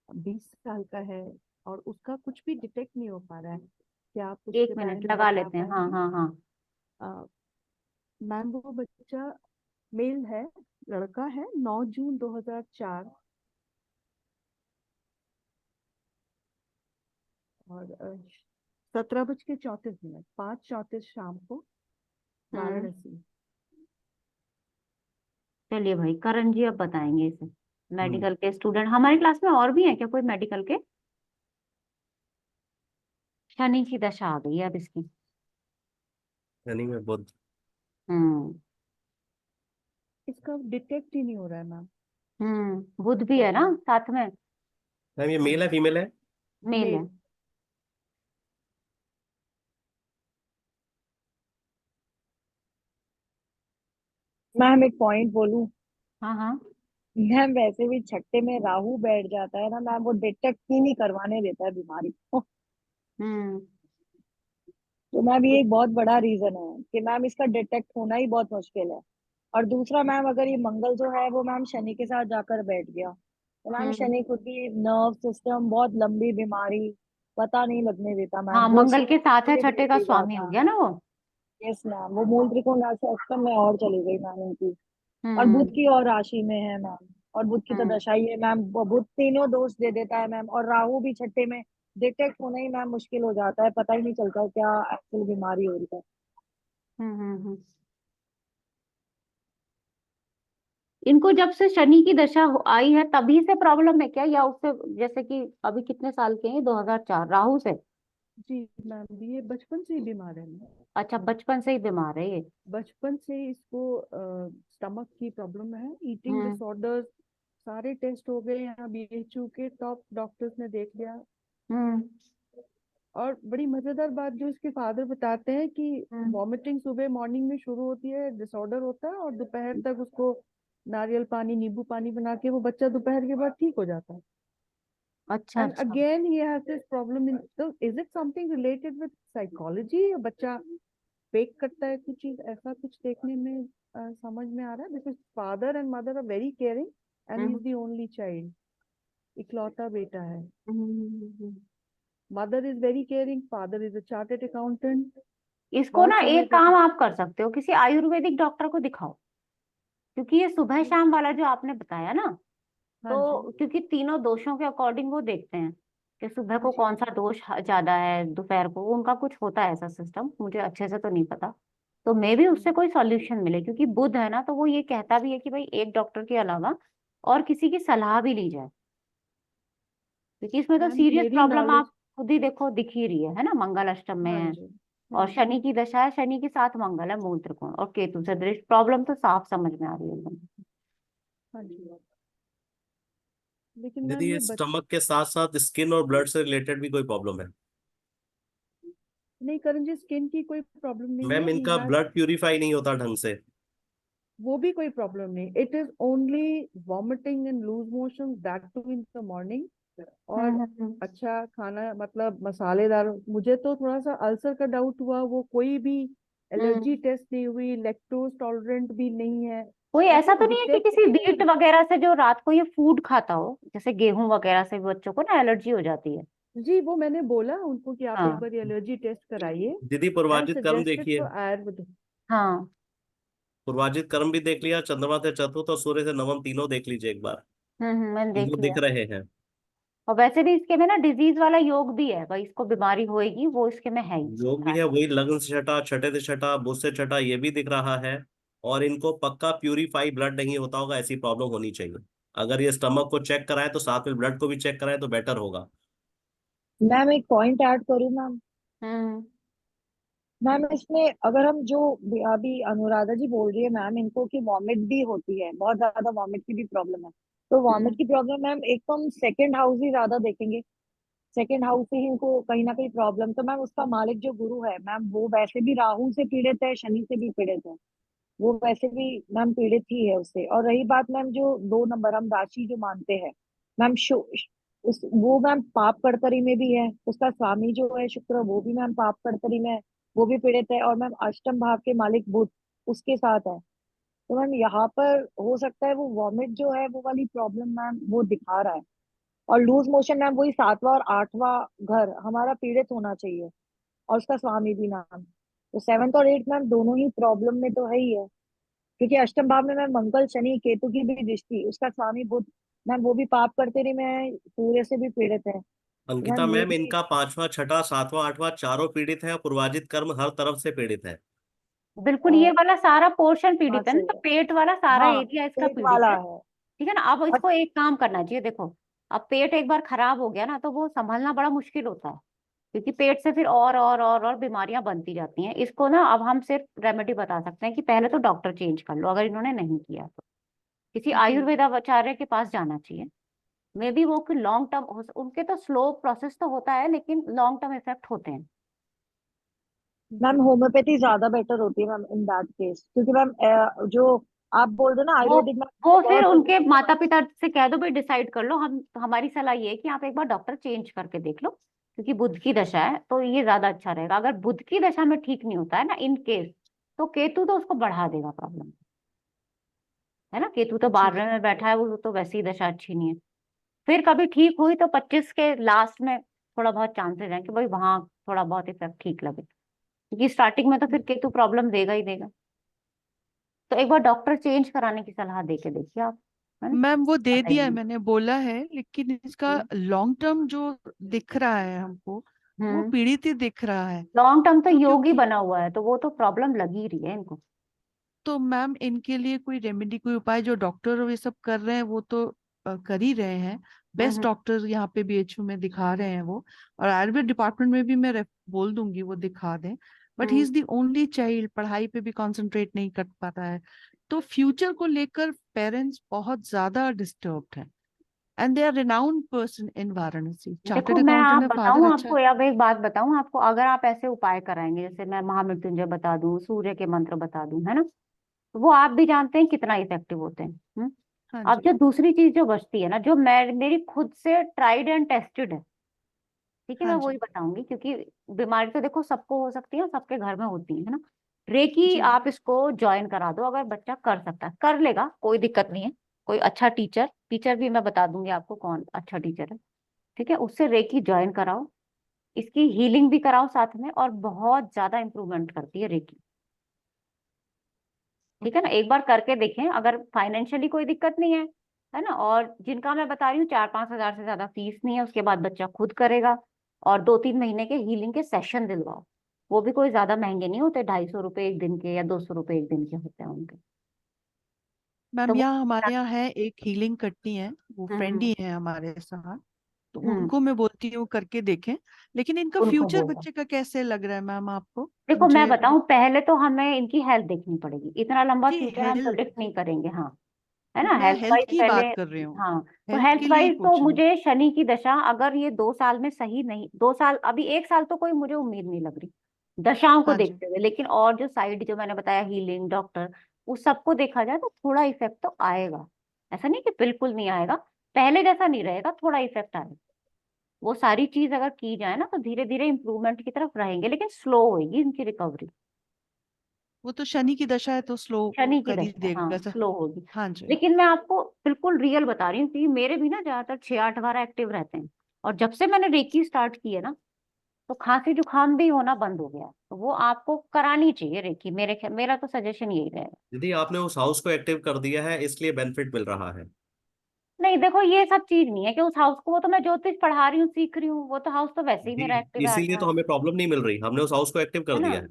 20 साल का है, और उसका कुछ भी डिटेक्ट नहीं हो पा रहा है। क्या आप एक उसके बारे मिनट में लगा बता लेते हैं, हाँ पाएंगी? हाँ हाँ। मैम वो बच्चा मेल है, लड़का है, 9 जून 2004, और 17:34, 5:34 शाम को, हम्म। वाराणसी। चलिए भाई, करण जी अब बताएंगे इसे। मेडिकल के स्टूडेंट हमारी क्लास में और भी हैं क्या कोई मेडिकल के? शनि की दशा आ गई है अब इसकी। शनि में बुध। हम्म। इसका डिटेक्ट ही नहीं हो रहा है मैम। बुध भी है ना प्रॉब्लम साथ में। मैम ये मेल है फीमेल है? मेल है। मेल। मैम एक पॉइंट बोलूं? हाँ हाँ। मैम वैसे भी छठे में राहु बैठ जाता है ना मैम, वो डिटेक्ट ही नहीं करवाने देता है बीमारी को। हम्म। तो मैम ये एक बहुत बड़ा रीजन है कि मैम इसका डिटेक्ट होना ही बहुत मुश्किल है। और दूसरा मैम, अगर ये मंगल जो है वो मैम शनि के साथ जाकर बैठ गया, तो मैम हम्म। शनि खुद ही नर्व सिस्टम, बहुत लंबी बीमारी, पता नहीं लगने देता मैम, हाँ, वो मंगल के साथ है, धीरे छठे धीरे का ले स्वामी हो जाता गया है। ना वो। यस मैम, वो मूल त्रिकोण राशि अष्टम में और चली गई मैम इनकी, और बुध हम्म। की और राशि में है मैम, और बुध की तो हम्म। दशा ही है मैम, वो बुध तीनों दोष दे देता है मैम, और राहु भी छठे में, डिटेक्ट होना ही मैम मुश्किल हो जाता है, पता ही नहीं चलता है क्या एक्चुअल बीमारी हो रही है। हम्म। इनको जब से शनि की दशा आई है तभी से प्रॉब्लम है क्या, या उससे, जैसे कि अभी कितने साल के हैं, 2004 राहु से? जी मैम, ये बचपन से ही बीमार है मैम। अच्छा, बचपन से ही बीमार है ये। बचपन से इसको स्टमक की प्रॉब्लम है, ईटिंग हम्म। डिसऑर्डर्स, सारे टेस्ट हो गए यहाँ बीएचयू के टॉप डॉक्टर्स ने देख लिया। हम्म। और बड़ी मजेदार बात जो इसके फादर बताते हैं कि हम्म। वॉमिटिंग सुबह मॉर्निंग में शुरू होती है, डिसऑर्डर होता है, और दोपहर तक उसको नारियल पानी नींबू पानी बना के वो बच्चा दोपहर के बाद ठीक हो जाता है। अच्छा एंड अच्छा। Again he has this problem in, तो is it something related with psychology, बच्चा फेक करता है कुछ चीज, ऐसा कुछ देखने में समझ में आ रहा है, because father and mother are very caring, and he is hmm. The only child, इकलौता बेटा है। Hmm. Mother is very caring, father is a chartered accountant. इसको ना बहुत समय एक तक। काम आप कर सकते हो, किसी आयुर्वेदिक डॉक्टर को दिखाओ, क्योंकि ये सुबह शाम वाला जो आपने बताया ना, हाँ जी। तो क्योंकि तीनों दोषों के अकॉर्डिंग वो देखते हैं कि सुबह को जी। कौन सा दोष ज्यादा है, दोपहर को, उनका कुछ होता है ऐसा सिस्टम, मुझे अच्छे से तो नहीं पता। तो मे भी उससे कोई सॉल्यूशन मिले, क्योंकि बुध है ना, तो वो ये कहता भी है कि भाई एक डॉक्टर के अलावा और किसी की सलाह भी ली जाए, क्योंकि इसमें तो मैम सीरियस मेरी प्रॉब्लम नॉलेज। आप खुद ही देखो दिख ही रही है ना, मंगल अष्टम में हाँ है, जी। और शनि की दशा है, शनि के साथ मंगल है मूल त्रिकोण और केतु से दृष्ट, प्रॉब्लम तो साफ समझ में आ रही है एकदम। हाँ जी। लेकिन दीदी मैम ये ये स्टमक के साथ साथ स्किन और ब्लड से रिलेटेड भी कोई प्रॉब्लम है? नहीं करण जी, स्किन की कोई प्रॉब्लम नहीं मैम है, ही इनका हैज, ब्लड प्यूरिफाई नहीं होता ढंग से। वो भी कोई प्रॉब्लम नहीं, it is only vomiting and loose motion, that too in the morning. और हम्म। अच्छा खाना, मतलब मसालेदार, मुझे तो थोड़ा सा अल्सर का डाउट हुआ, वो कोई भी एलर्जी हम्म। टेस्ट नहीं हुई, लैक्टोज टॉलरेंट भी नहीं है। कोई ऐसा देखो तो नहीं है कि डिटेक्ट किसी वीट वगैरह से जो रात को ये फूड खाता हो, जैसे गेहूं वगैरह से भी बच्चों को ना एलर्जी हो जाती है। जी, वो मैंने बोला उनको कि आप एक हाँ बार एलर्जी टेस्ट कराइए। दीदी आई पूर्वाजित कर्म सजेस्टेड देखिए, फॉर आयुर्वेदिक। हाँ। पूर्वाजित कर्म भी देख लिया, चंद्रमा से चतुर्थ और सूर्य से नवम तीनों देख लीजिए एक बार, मैंने देख वो लिया। दिख रहे हैं। और वैसे भी इसके में ना डिजीज वाला योग भी है भाई, इसको बीमारी होएगी वो इसके में है ही। योग भी है, वही लग्न से छठा, छठे से छठा, बुध से छठा, ये भी दिख रहा है। और इनको पक्का प्यूरिफाई ब्लड नहीं होता होगा, ऐसी प्रॉब्लम होनी चाहिए। अगर ये स्टमक को चेक कराए तो साथ में ब्लड को भी चेक कराए तो बेटर होगा। मैम एक पॉइंट ऐड करूँ मैम? हम्म मैम इसमें अगर हम जो अभी अनुराधा जी बोल रही है मैम, इनको की वॉमिट भी होती है, बहुत ज्यादा वॉमिट की भी प्रॉब्लम है। तो वॉमिट की प्रॉब्लम मैम एक तो हम सेकेंड हाउस ही ज्यादा देखेंगे, सेकेंड हाउस से ही इनको कहीं ना कहीं प्रॉब्लम। तो मैम उसका मालिक जो गुरु है मैम, वो वैसे भी राहु से पीड़ित है, शनि से भी पीड़ित है, वो वैसे भी मैम पीड़ित ही है उससे। और रही बात मैम जो 2 नंबर हम राशि जो मानते हैं मैम, उस वो मैम पाप कर्तरी में भी है, उसका स्वामी जो है शुक्र, वो भी मैम पाप कर्तरी में है, वो भी पीड़ित है। और मैम अष्टम भाव के मालिक बुध उसके साथ है। तो मैम यहाँ पर हो सकता है वो वॉमिट जो है वो वाली प्रॉब्लम मैम वो दिखा रहा है। और लूज मोशन मैम वही 7वां और 8वां घर हमारा पीड़ित होना चाहिए, और उसका स्वामी भी मैम। तो 7th और 8th मैम दोनों ही प्रॉब्लम में तो है ही है, क्योंकि अष्टम भाव में मैम मंगल शनि केतु की भी दृष्टि, उसका स्वामी बुध मैम वो भी पाप करते रहे, मैं सूर्य से भी पीड़ित है। तो अंकिता हम्म। मैम ये मैम, भी इनका पांचवा, छठा, सातवां, आठवां चारों पीड़ित है, और पूर्वाजित कर्म हर तरफ से पीड़ित है। बिल्कुल, ये वाला सारा पोर्शन हाँ पीड़ित है ना, सही तो है। पेट वाला सारा हाँ एरिया इसका पेट पीड़ित वाला है। है। ठीक है ना। अब और इसको एक काम करना चाहिए, देखो अब पेट एक बार खराब हो गया ना तो वो संभलना बड़ा मुश्किल होता है, क्योंकि पेट से फिर और बीमारियां बनती जाती हैं। इसको ना अब हम सिर्फ रेमेडी बता सकते हैं कि पहले तो डॉक्टर चेंज कर लो, अगर इन्होंने नहीं किया तो किसी जी आयुर्वेदाचार्य के पास जाना चाहिए। मे बी वो लॉन्ग टर्म, उनके तो स्लो प्रोसेस तो होता है लेकिन लॉन्ग टर्म इफेक्ट होते हैं। मैम होम्योपैथी ज्यादा बेटर होती है मैम इन दैट केस, क्योंकि मैम जो आप बोल रहे हो ना वो आयुर्वेदिक में वो फिर बहुत उनके माता पिता से कह दो भाई डिसाइड कर लो, हम हमारी सलाह ये है कि आप एक बार डॉक्टर चेंज करके देख लो, क्योंकि बुध की दशा है तो ये ज्यादा अच्छा रहेगा। अगर बुध की दशा में ठीक नहीं होता है ना इन केस, तो केतु तो उसको बढ़ा देगा प्रॉब्लम, है ना। केतु तो जी 12वें में बैठा है, वो तो वैसे ही दशा अच्छी नहीं है। फिर कभी ठीक हुई तो 25 के लास्ट में थोड़ा बहुत चांसेस हैं कि भाई वहां थोड़ा बहुत इफेक्ट ठीक लगे, क्योंकि स्टार्टिंग में तो फिर केतु प्रॉब्लम देगा ही देगा। तो एक बार डॉक्टर चेंज कराने की सलाह दे के देखिए आप, है ना। मैम वो दे दिया है, बताइए। मैंने बोला है, लेकिन इसका लॉन्ग टर्म जो दिख रहा है हमको वो हम्म पीड़ित ही दिख रहा है। लॉन्ग टर्म तो तो योग ही क्योंकि बना हुआ है, तो वो तो प्रॉब्लम लगी रही है इनको। तो मैम इनके लिए कोई रेमेडी, कोई उपाय, जो डॉक्टर ये सब कर रहे हैं वो तो कर ही रहे हैं। बेस्ट हम्म डॉक्टर यहाँ पे बीएचयू में दिखा रहे हैं वो, और आयुर्वेद डिपार्टमेंट में भी मैं बोल दूंगी वो दिखा दें। But he hmm is the only child, पढ़ाई पे भी कंसंट्रेट नहीं कर पाता है। तो फ्यूचर को लेकर पेरेंट्स बहुत ज्यादा डिस्टर्ब्ड हैं। And they are renowned person in Varanasi, देखो चार्टर्ड मैं आप अकाउंटेंट है, फादर बताऊं अच्छा आपको, अब एक बात बताऊं आपको, अगर आप ऐसे उपाय कराएंगे, जैसे मैं महामृत्युंजय बता दूं, सूर्य के मंत्र बता दूं, है ना, तो वो आप भी जानते हैं कितना इफेक्टिव होते हैं। हाँ अब जी। जो दूसरी चीज जो बचती है ना, जो मैं मेरी खुद से ट्राइड एंड टेस्टेड है, ठीक है, हाँ मैं वही जी। बताऊंगी, क्योंकि बीमारी तो देखो सबको हो सकती है और सबके घर में होती है ना। रेकी जी आप इसको ज्वाइन करा दो, अगर बच्चा कर सकता है कर लेगा, कोई दिक्कत नहीं है। कोई अच्छा टीचर टीचर भी मैं बता दूंगी आपको कौन अच्छा टीचर है, ठीक है, उससे रेकी ज्वाइन कराओ, इसकी हीलिंग भी कराओ साथ में, और बहुत ज्यादा इंप्रूवमेंट करती है रेकी। ठीक है ना, एक बार करके देखें, अगर फाइनेंशियली कोई दिक्कत नहीं है ना, और जिनका मैं बता रही हूँ 4-5 हजार से ज्यादा फीस नहीं है, उसके बाद बच्चा खुद करेगा, और 2-3 महीने के हीलिंग के सेशन दिलवाओ। वो भी कोई ज्यादा महंगे नहीं होते, 250 रुपए एक दिन के या 200 रुपए एक दिन के होते हैं उनके। तो मैम, वो यहाँ हमारे यहाँ है एक हीलिंग करती है, वो फ्रेंड हम्म ही है हमारे साथ। तो हम्म उनको मैं बोलती हूँ करके देखें। लेकिन इनका उनको फ्यूचर बोलना। बच्चे का कैसे लग रहा है मैम आपको? देखो मैं मुझे बताऊं, पहले तो हमें इनकी हेल्थ देखनी पड़ेगी, इतना लंबा जी फ्यूचर हम हेल्थ, प्रोडिक्ट नहीं करेंगे, हाँ, है ना, मैं हेल्थ हेल्थ वाइज की पहले। बात कर रही हूँ, हाँ, तो हेल्थ हेल्थ के लिए ही वाइज तो पूछ रही हूँ। मुझे शनि की दशा, अगर ये 2 साल में सही नहीं, 2 साल अभी 1 साल तो कोई मुझे उम्मीद नहीं लग रही दशाओं को हाँ जी। देखते हुए, लेकिन और जो साइड जो मैंने बताया हीलिंग डॉक्टर, उस सबको देखा जाए तो थोड़ा इफेक्ट तो आएगा। ऐसा नहीं कि बिल्कुल नहीं आएगा, पहले जैसा नहीं रहेगा, थोड़ा इफेक्ट आएगा। वो सारी चीज अगर की जाए ना तो धीरे धीरे इंप्रूवमेंट की तरफ रहेंगे, लेकिन स्लो होगी इनकी रिकवरी। वो तो शनि की दशा है तो स्लो शनि की कर ही दशा, देगा हाँ सर। स्लो होगी। हाँ जी। लेकिन मैं आपको बिल्कुल रियल बता रही हूँ कि मेरे भी ना ज्यादातर 6-8 बार एक्टिव रहते हैं, और जब से मैंने रेकी स्टार्ट की है ना, तो खांसी जुकाम भी होना बंद हो गया है। तो वो आपको करानी चाहिए रेकी, मेरा तो सजेशन यही रहेगा। दीदी आपने उस हाउस को एक्टिव कर दिया है इसलिए बेनिफिट मिल रहा है। नहीं देखो, ये सब चीज नहीं है कि उस हाउस को, वो तो मैं ज्योतिष पढ़ा रही हूँ, सीख रही हूँ, वो तो हाउस तो वैसे ही मेरा एक्टिव है इसीलिए तो 8 बार, हमें प्रॉब्लम नहीं मिल रही, हमने उस हाउस को एक्टिव है कर ना। दिया है।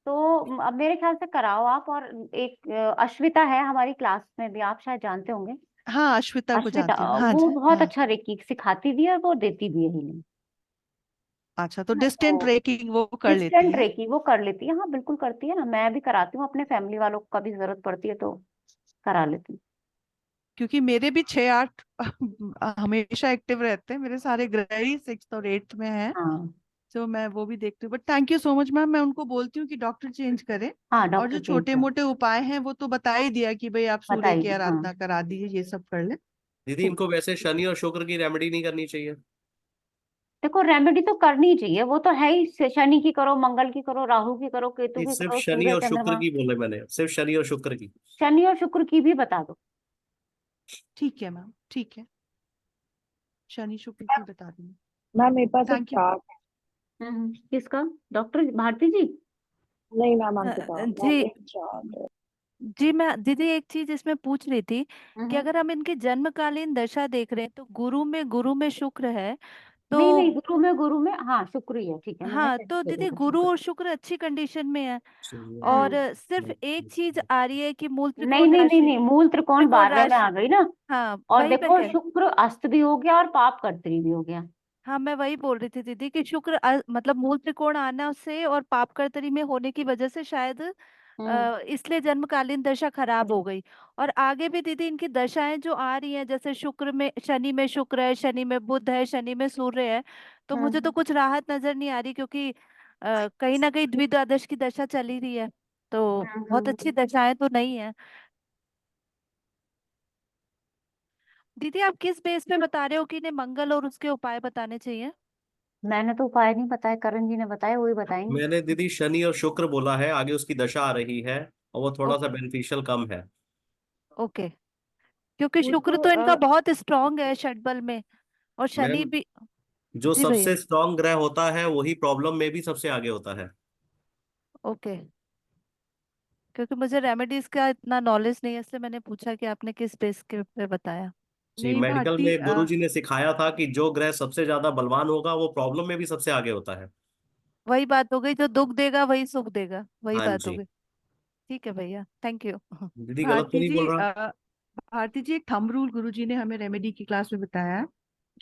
तो अब मेरे ख्याल से कराओ आप। और एक अश्विता है हमारी क्लास में भी, आप शायद जानते होंगे। हाँ अश्विता को अश्विता जानती हूँ, हाँ वो जी बहुत हाँ। अच्छा रेकी सिखाती भी है और वो देती भी है हीलिंग। अच्छा, तो ना डिस्टेंट तो रेकिंग वो कर लेती डिस्टेंट है। रेकी वो कर लेती है, हाँ बिल्कुल करती है ना। मैं भी कराती हूँ, अपने फैमिली वालों को कभी जरूरत पड़ती है तो करा लेती हूँ। क्योंकि मेरे भी 6-8 हमेशा एक्टिव रहते हैं, मेरे सारे ग्रह ही 6th और 8th में हैं। हाँ तो मैं वो भी देखती हूँ, but thank you so much ma'am. मैं उनको बोलती हूँ कि डॉक्टर चेंज करें। हाँ, और जो डॉक्टर चेंज छोटे कर मोटे उपाय हैं वो तो बता ही दिया कि भाई आप सूर्य की बताइए। हाँ आराधना करा दीजिए, ये सब कर ले। दीदी ठीक इनको है। वैसे शनि और शुक्र की रेमेडी नहीं करनी चाहिए? देखो रेमेडी तो करनी चाहिए, वो तो है ही। शनि की करो, मंगल की करो, राहु की करो, केतु नहीं, की सिर्फ करो, शनि सूर्य और शुक्र चंद्रमा। की बोले मैंने, सिर्फ शनि और शुक्र की। शनि और शुक्र की भी बता दो। ठीक है मैम, ठीक है, शनि शुक्र की बता दूंगी। मैम मेरे पास एक थैंक यू। चार्ट है। किसका? डॉक्टर भारती जी? नहीं मैम अंकिता, मैम जी एक चार्ट है। जी, मैं दीदी एक चीज इसमें पूछ रही थी कि हम्म। अगर हम इनकी जन्मकालीन दशा देख रहे हैं तो गुरु में शुक्र है नहीं तो। नहीं, गुरु में हाँ शुक्र ही है, ठीक है, मैंने हाँ सही तो बोला दीदी था, गुरु शुक्र। और शुक्र अच्छी कंडीशन में है। और हम्म। सिर्फ एक चीज आ रही है कि मूल नहीं त्रिकोण नहीं नहीं राशि, नहीं, मूल त्रिकोण त्रिकोण 12वें में आ राशि। गई ना। हाँ और वही मैं देखो कह शुक्र अस्त भी हो गया और पाप कर्तरी भी हो गया। हाँ मैं वही बोल रही थी दीदी कि शुक्र मतलब मूल त्रिकोण आना से और पापकर्तरी में होने की वजह से शायद हम्म इसलिए जन्मकालीन दशा खराब हो गई। और आगे भी दीदी इनकी दशाएं जो आ रही हैं, जैसे शनि में शुक्र है, शनि में बुध है, शनि में सूर्य है, तो मुझे तो हम्म कुछ राहत नजर नहीं आ रही, क्योंकि कहीं ना कहीं द्विद्वादश की दशा चली रही है, तो बहुत अच्छी हम्म। दशाएं तो नहीं है। दीदी आप किस बेस पे बता रहे हो कि इन्हें मंगल और उसके उपाय बताने चाहिए? मैंने तो उपाय नहीं बताया, करण जी ने बताया, वही बताएंगे। मैंने दीदी शनि और शुक्र बोला है, आगे उसकी दशा आ रही है और वो थोड़ा सा ओके बेनिफिशियल कम है। ओके। क्योंकि वो शुक्र तो तो इनका बहुत स्ट्रांग है षटबल में, और शनि मैम भी। जो जी भैया। सबसे स्ट्रांग ग्रह होता है वही प्रॉब्लम में भी सबसे आगे होता है। ओके। क्योंकि मुझे रेमेडीज का इतना नॉलेज नहीं है, इसलिए मैंने पूछा कि आपने किस बेस के पे बताया। जी, नहीं मेडिकल भारती में गुरुजी ने सिखाया था कि जो ग्रह सबसे ज्यादा बलवान होगा वो प्रॉब्लम में भी सबसे आगे होता है। वही बात हो गई, जो दुख देगा वही सुख देगा, वही हाँ बात हो जी। गई। ठीक है भैया, थैंक यू। दीदी गलत तो भारती नहीं जी बोल रहा? भारती जी एक थंब रूल गुरुजी ने हमें रेमेडी की क्लास में बताया है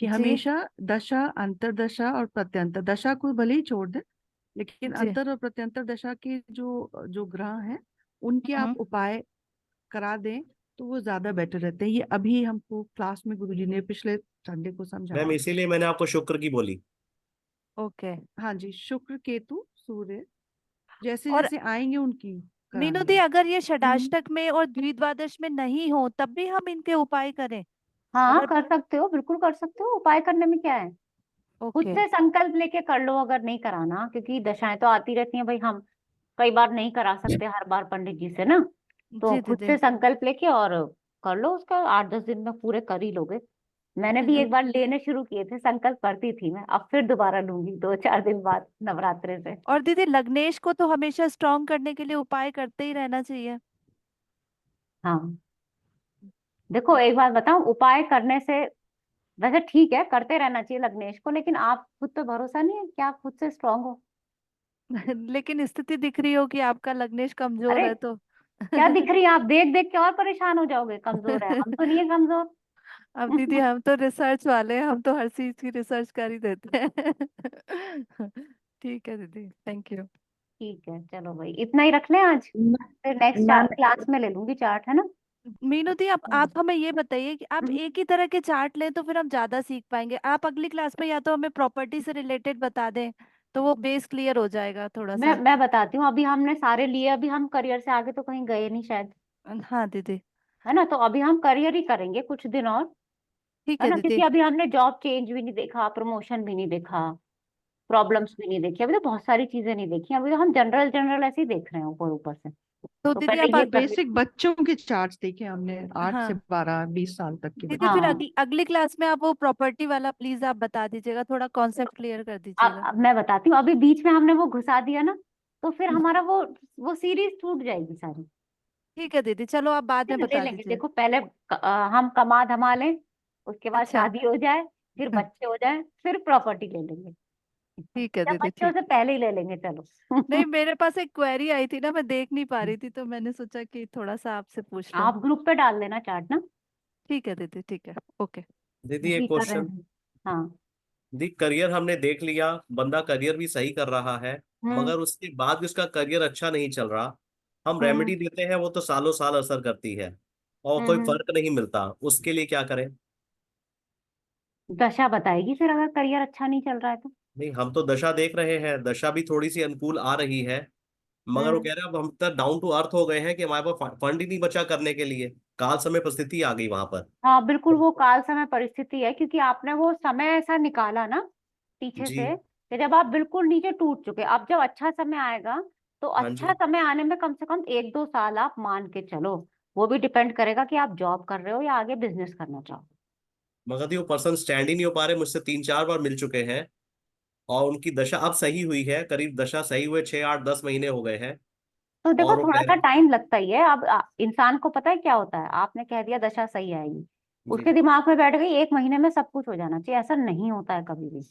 कि जी हमेशा दशा, अंतरदशा और प्रत्यंतर दशा को भले ही छोड़ दे, लेकिन जी। अंतर और प्रत्यंतर दशा के जो जो ग्रह हैं उनके हम्म। आप उपाय करा दें तो वो ज्यादा बेटर रहते हैं। ये अभी हमको क्लास में गुरुजी ने पिछले संडे को मैम समझाया। इसीलिए मैंने आपको शुक्र की बोली। ओके। हाँ जी, शुक्र केतु सूर्य जैसे और जैसे आएंगे उनकी मीनू दी, कराएंगे। अगर ये षडाष्टक में और द्विद्वादश में नहीं हो तब भी हम इनके उपाय करें? हाँ अगर कर सकते हो, बिल्कुल कर सकते हो, उपाय करने में क्या है। खुद ओके। से संकल्प लेके कर लो, अगर नहीं कराना, क्योंकि दशाएं तो आती रहती हैं भाई, हम कई बार नहीं करा सकते हर बार पंडित जी से ना। तो जी खुद दीदी। से संकल्प लेके और कर लो, उसका 8-10 दिन में पूरे कर ही लोगे। मैंने भी एक बार लेने शुरू किए थे, संकल्प करती थी मैं, अब फिर दोबारा लूंगी 2-4 दिन बाद नवरात्रे से। और दीदी लग्नेश को तो हमेशा स्ट्रांग करने के लिए उपाय करते ही रहना चाहिए। हाँ देखो, एक बात बताऊं, उपाय करने से वैसे ठीक है, करते रहना चाहिए लग्नेश को, लेकिन आप खुद पे भरोसा नहीं है कि आप खुद से स्ट्रांग हो। लेकिन स्थिति दिख रही हो कि आपका लग्नेश कमजोर अरे है तो। क्या दिख रही है, आप देख देख के और परेशान हो जाओगे, कमजोर है, हम तो नहीं है कमजोर। अब दीदी हम तो रिसर्च वाले हैं, हम तो हर चीज की रिसर्च कर ही देते हैं। ठीक है दीदी, थैंक यू। ठीक है, चलो भाई इतना ही रख लें आज, फिर नेक्स्ट मैम क्लास में ले लूंगी चार्ट, है ना। मीनू दी, आप हमें ये बताइए कि आप एक ही तरह के चार्ट लें तो फिर हम ज्यादा सीख पाएंगे। आप अगली क्लास में या तो हमें प्रॉपर्टी से रिलेटेड बता दें, तो वो बेस क्लियर हो जाएगा थोड़ा सा। मैं बताती हूँ, अभी हमने सारे लिए, अभी हम करियर से आगे तो कहीं गए नहीं शायद, हाँ दीदी। है ना। तो अभी हम करियर ही करेंगे कुछ दिन और, ठीक है है ना, दीदी। क्योंकि अभी हमने जॉब चेंज भी नहीं देखा, प्रमोशन भी नहीं देखा, प्रॉब्लम्स भी नहीं देखी, अभी तो बहुत सारी चीजें नहीं देखी, अभी तो हम जनरल जनरल ऐसे ही देख रहे हैं ऊपर ऊपर से। तो तो दीदी पहले आप ये कर बेसिक बच्चों के चार्ट्स देखे हमने 8 से हाँ 12-20 साल तक के दीदी बच्चे। फिर हाँ अगली क्लास में आप वो प्रॉपर्टी वाला प्लीज आप बता दीजिएगा, थोड़ा कॉन्सेप्ट क्लियर कर दीजिएगा। अब मैं बताती हूँ, अभी बीच में हमने वो घुसा दिया ना, तो फिर हमारा वो सीरीज टूट जाएगी सारी। ठीक है दीदी, चलो आप बाद ठीक में है, ले बता लेंगे। दीजिए। देखो पहले हम कमा धमा लें, उसके बाद अच्छा शादी हो जाए, फिर बच्चे हो जाए, फिर प्रॉपर्टी ले लेंगे, ठीक है या दीदी बच्चों ठीक से है। पहले ही ले लेंगे चलो। नहीं मेरे पास एक क्वेरी आई थी ना, मैं देख नहीं पा रही थी, तो मैंने सोचा कि थोड़ा सा आपसे पूछ लूं। आप ग्रुप पे डाल देना चार्ट ना, ठीक है दीदी ठीक है, ओके। दीदी यही एक कर रहे क्वेश्चन। हैं। हाँ। दी करियर हमने देख लिया, बंदा करियर भी सही कर रहा है, हम्म मगर उसके बाद भी उसका करियर अच्छा नहीं चल रहा। हम हम्म रेमेडी देते हैं, वो तो सालों साल असर करती है और कोई हम्म। फर्क नहीं मिलता। उसके लिए क्या करें? दशा बताएगी फिर, अगर करियर अच्छा नहीं चल रहा है तो। नहीं, हम तो दशा देख रहे हैं, दशा भी थोड़ी सी अनुकूल आ रही है, मगर वो हम्म। कह रहे हैं अब हम तक डाउन टू अर्थ हो गए हैं कि हमारे पास फंड ही नहीं बचा करने के लिए। काल समय परिस्थिति आ गई वहां पर। हाँ बिल्कुल, वो काल समय परिस्थिति है, क्योंकि आपने वो समय ऐसा निकाला ना पीछे जी। से, कि जब आप बिल्कुल नीचे टूट चुके। अब जब अच्छा समय आएगा, तो हाँ अच्छा जी। समय आने में कम से कम 1-2 साल आप मान के चलो। वो भी डिपेंड करेगा कि आप जॉब कर रहे हो या आगे बिजनेस करना चाहो। मगर दी वो पर्सन स्टैंड ही नहीं हो पा रहे, मुझसे 3-4 बार मिल चुके हैं और उनकी दशा अब सही हुई है, करीब दशा सही हुए 6-8-10 महीने हो गए हैं। तो देखो, और वो थोड़ा कह सा रहे हैं। टाइम लगता ही है। अब इंसान को पता है क्या होता है, आपने कह दिया दशा सही आएगी, उसके जी। दिमाग में बैठ गई 1 महीने में सब कुछ हो जाना चाहिए, ऐसा नहीं होता है कभी भी।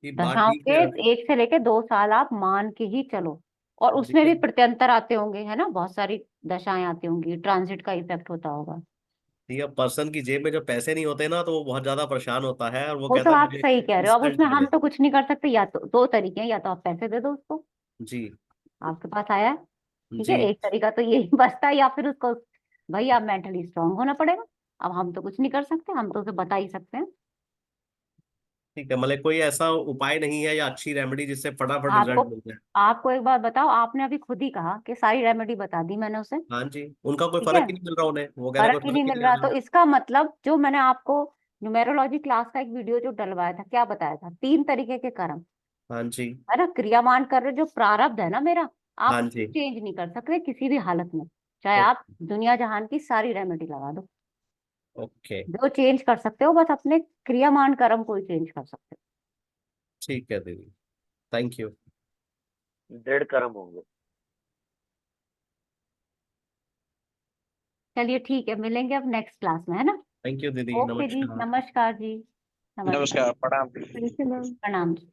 ये बात दशाओं ठीक के है। 1 से लेके 2 साल आप मान के ही चलो। और उसमें भी देखिए, प्रत्यंतर आते होंगे, है ना, बहुत सारी दशाएं आती होंगी, ट्रांजिट का इफेक्ट होता होगा। ये पर्सन की जेब में जब पैसे नहीं होते ना, तो वो बहुत ज्यादा परेशान होता है और वो वो तो कहता है आप मुझे सही कह रहे हो, अब इंस्टेंट उसमें हम मिले। तो कुछ नहीं कर सकते। या तो 2 तरीके हैं, या तो आप पैसे दे दो उसको, जी। आपके पास आया है, ठीक है, जी। एक तरीका तो यही बचता है, या फिर उसको भाई आप मेंटली स्ट्रांग होना पड़ेगा। अब हम तो कुछ नहीं कर सकते, हम तो उसे बता ही सकते हैं। ठीक है, मतलब कोई ऐसा उपाय नहीं है या अच्छी रेमेडी जिससे फटाफट आपको रिजल्ट मिल जाए? आपको एक बात बताओ, आपने अभी खुद ही कहा कि सारी रेमेडी बता दी मैंने उसे, हाँ जी, उनका कोई ठीक है, फर्क ही नहीं मिल रहा उन्हें, वो कह रहे फर्क कोई ही फर्क नहीं ही मिल नहीं आ रहा। रहा। तो इसका मतलब जो मैंने आपको न्यूमेरोलॉजी क्लास का एक वीडियो जो डलवाया था, क्या बताया था, 3 तरीके के कर्म, हाँ जी। है ना, क्रियामान कर रहे, जो प्रारब्ध है ना मेरा, आप हाँ उसको जी। चेंज नहीं कर सकते किसी भी हालत में, चाहे ओ- आप दुनिया जहान की सारी रेमेडी लगा दो। ओके। जो चेंज कर सकते हो बस अपने क्रियामान कर्म को ही चेंज कर सकते हो। ठीक है दीदी, थैंक यू। दृढ़ कर्म होंगे। चलिए ठीक है, मिलेंगे अब नेक्स्ट क्लास में, है ना। थैंक यू दीदी, ओके जी, नमस्कार। नमस्कार जी। नमस्कार। नमस्कार, प्रणाम। Thank you ma'am. प्रणाम जी।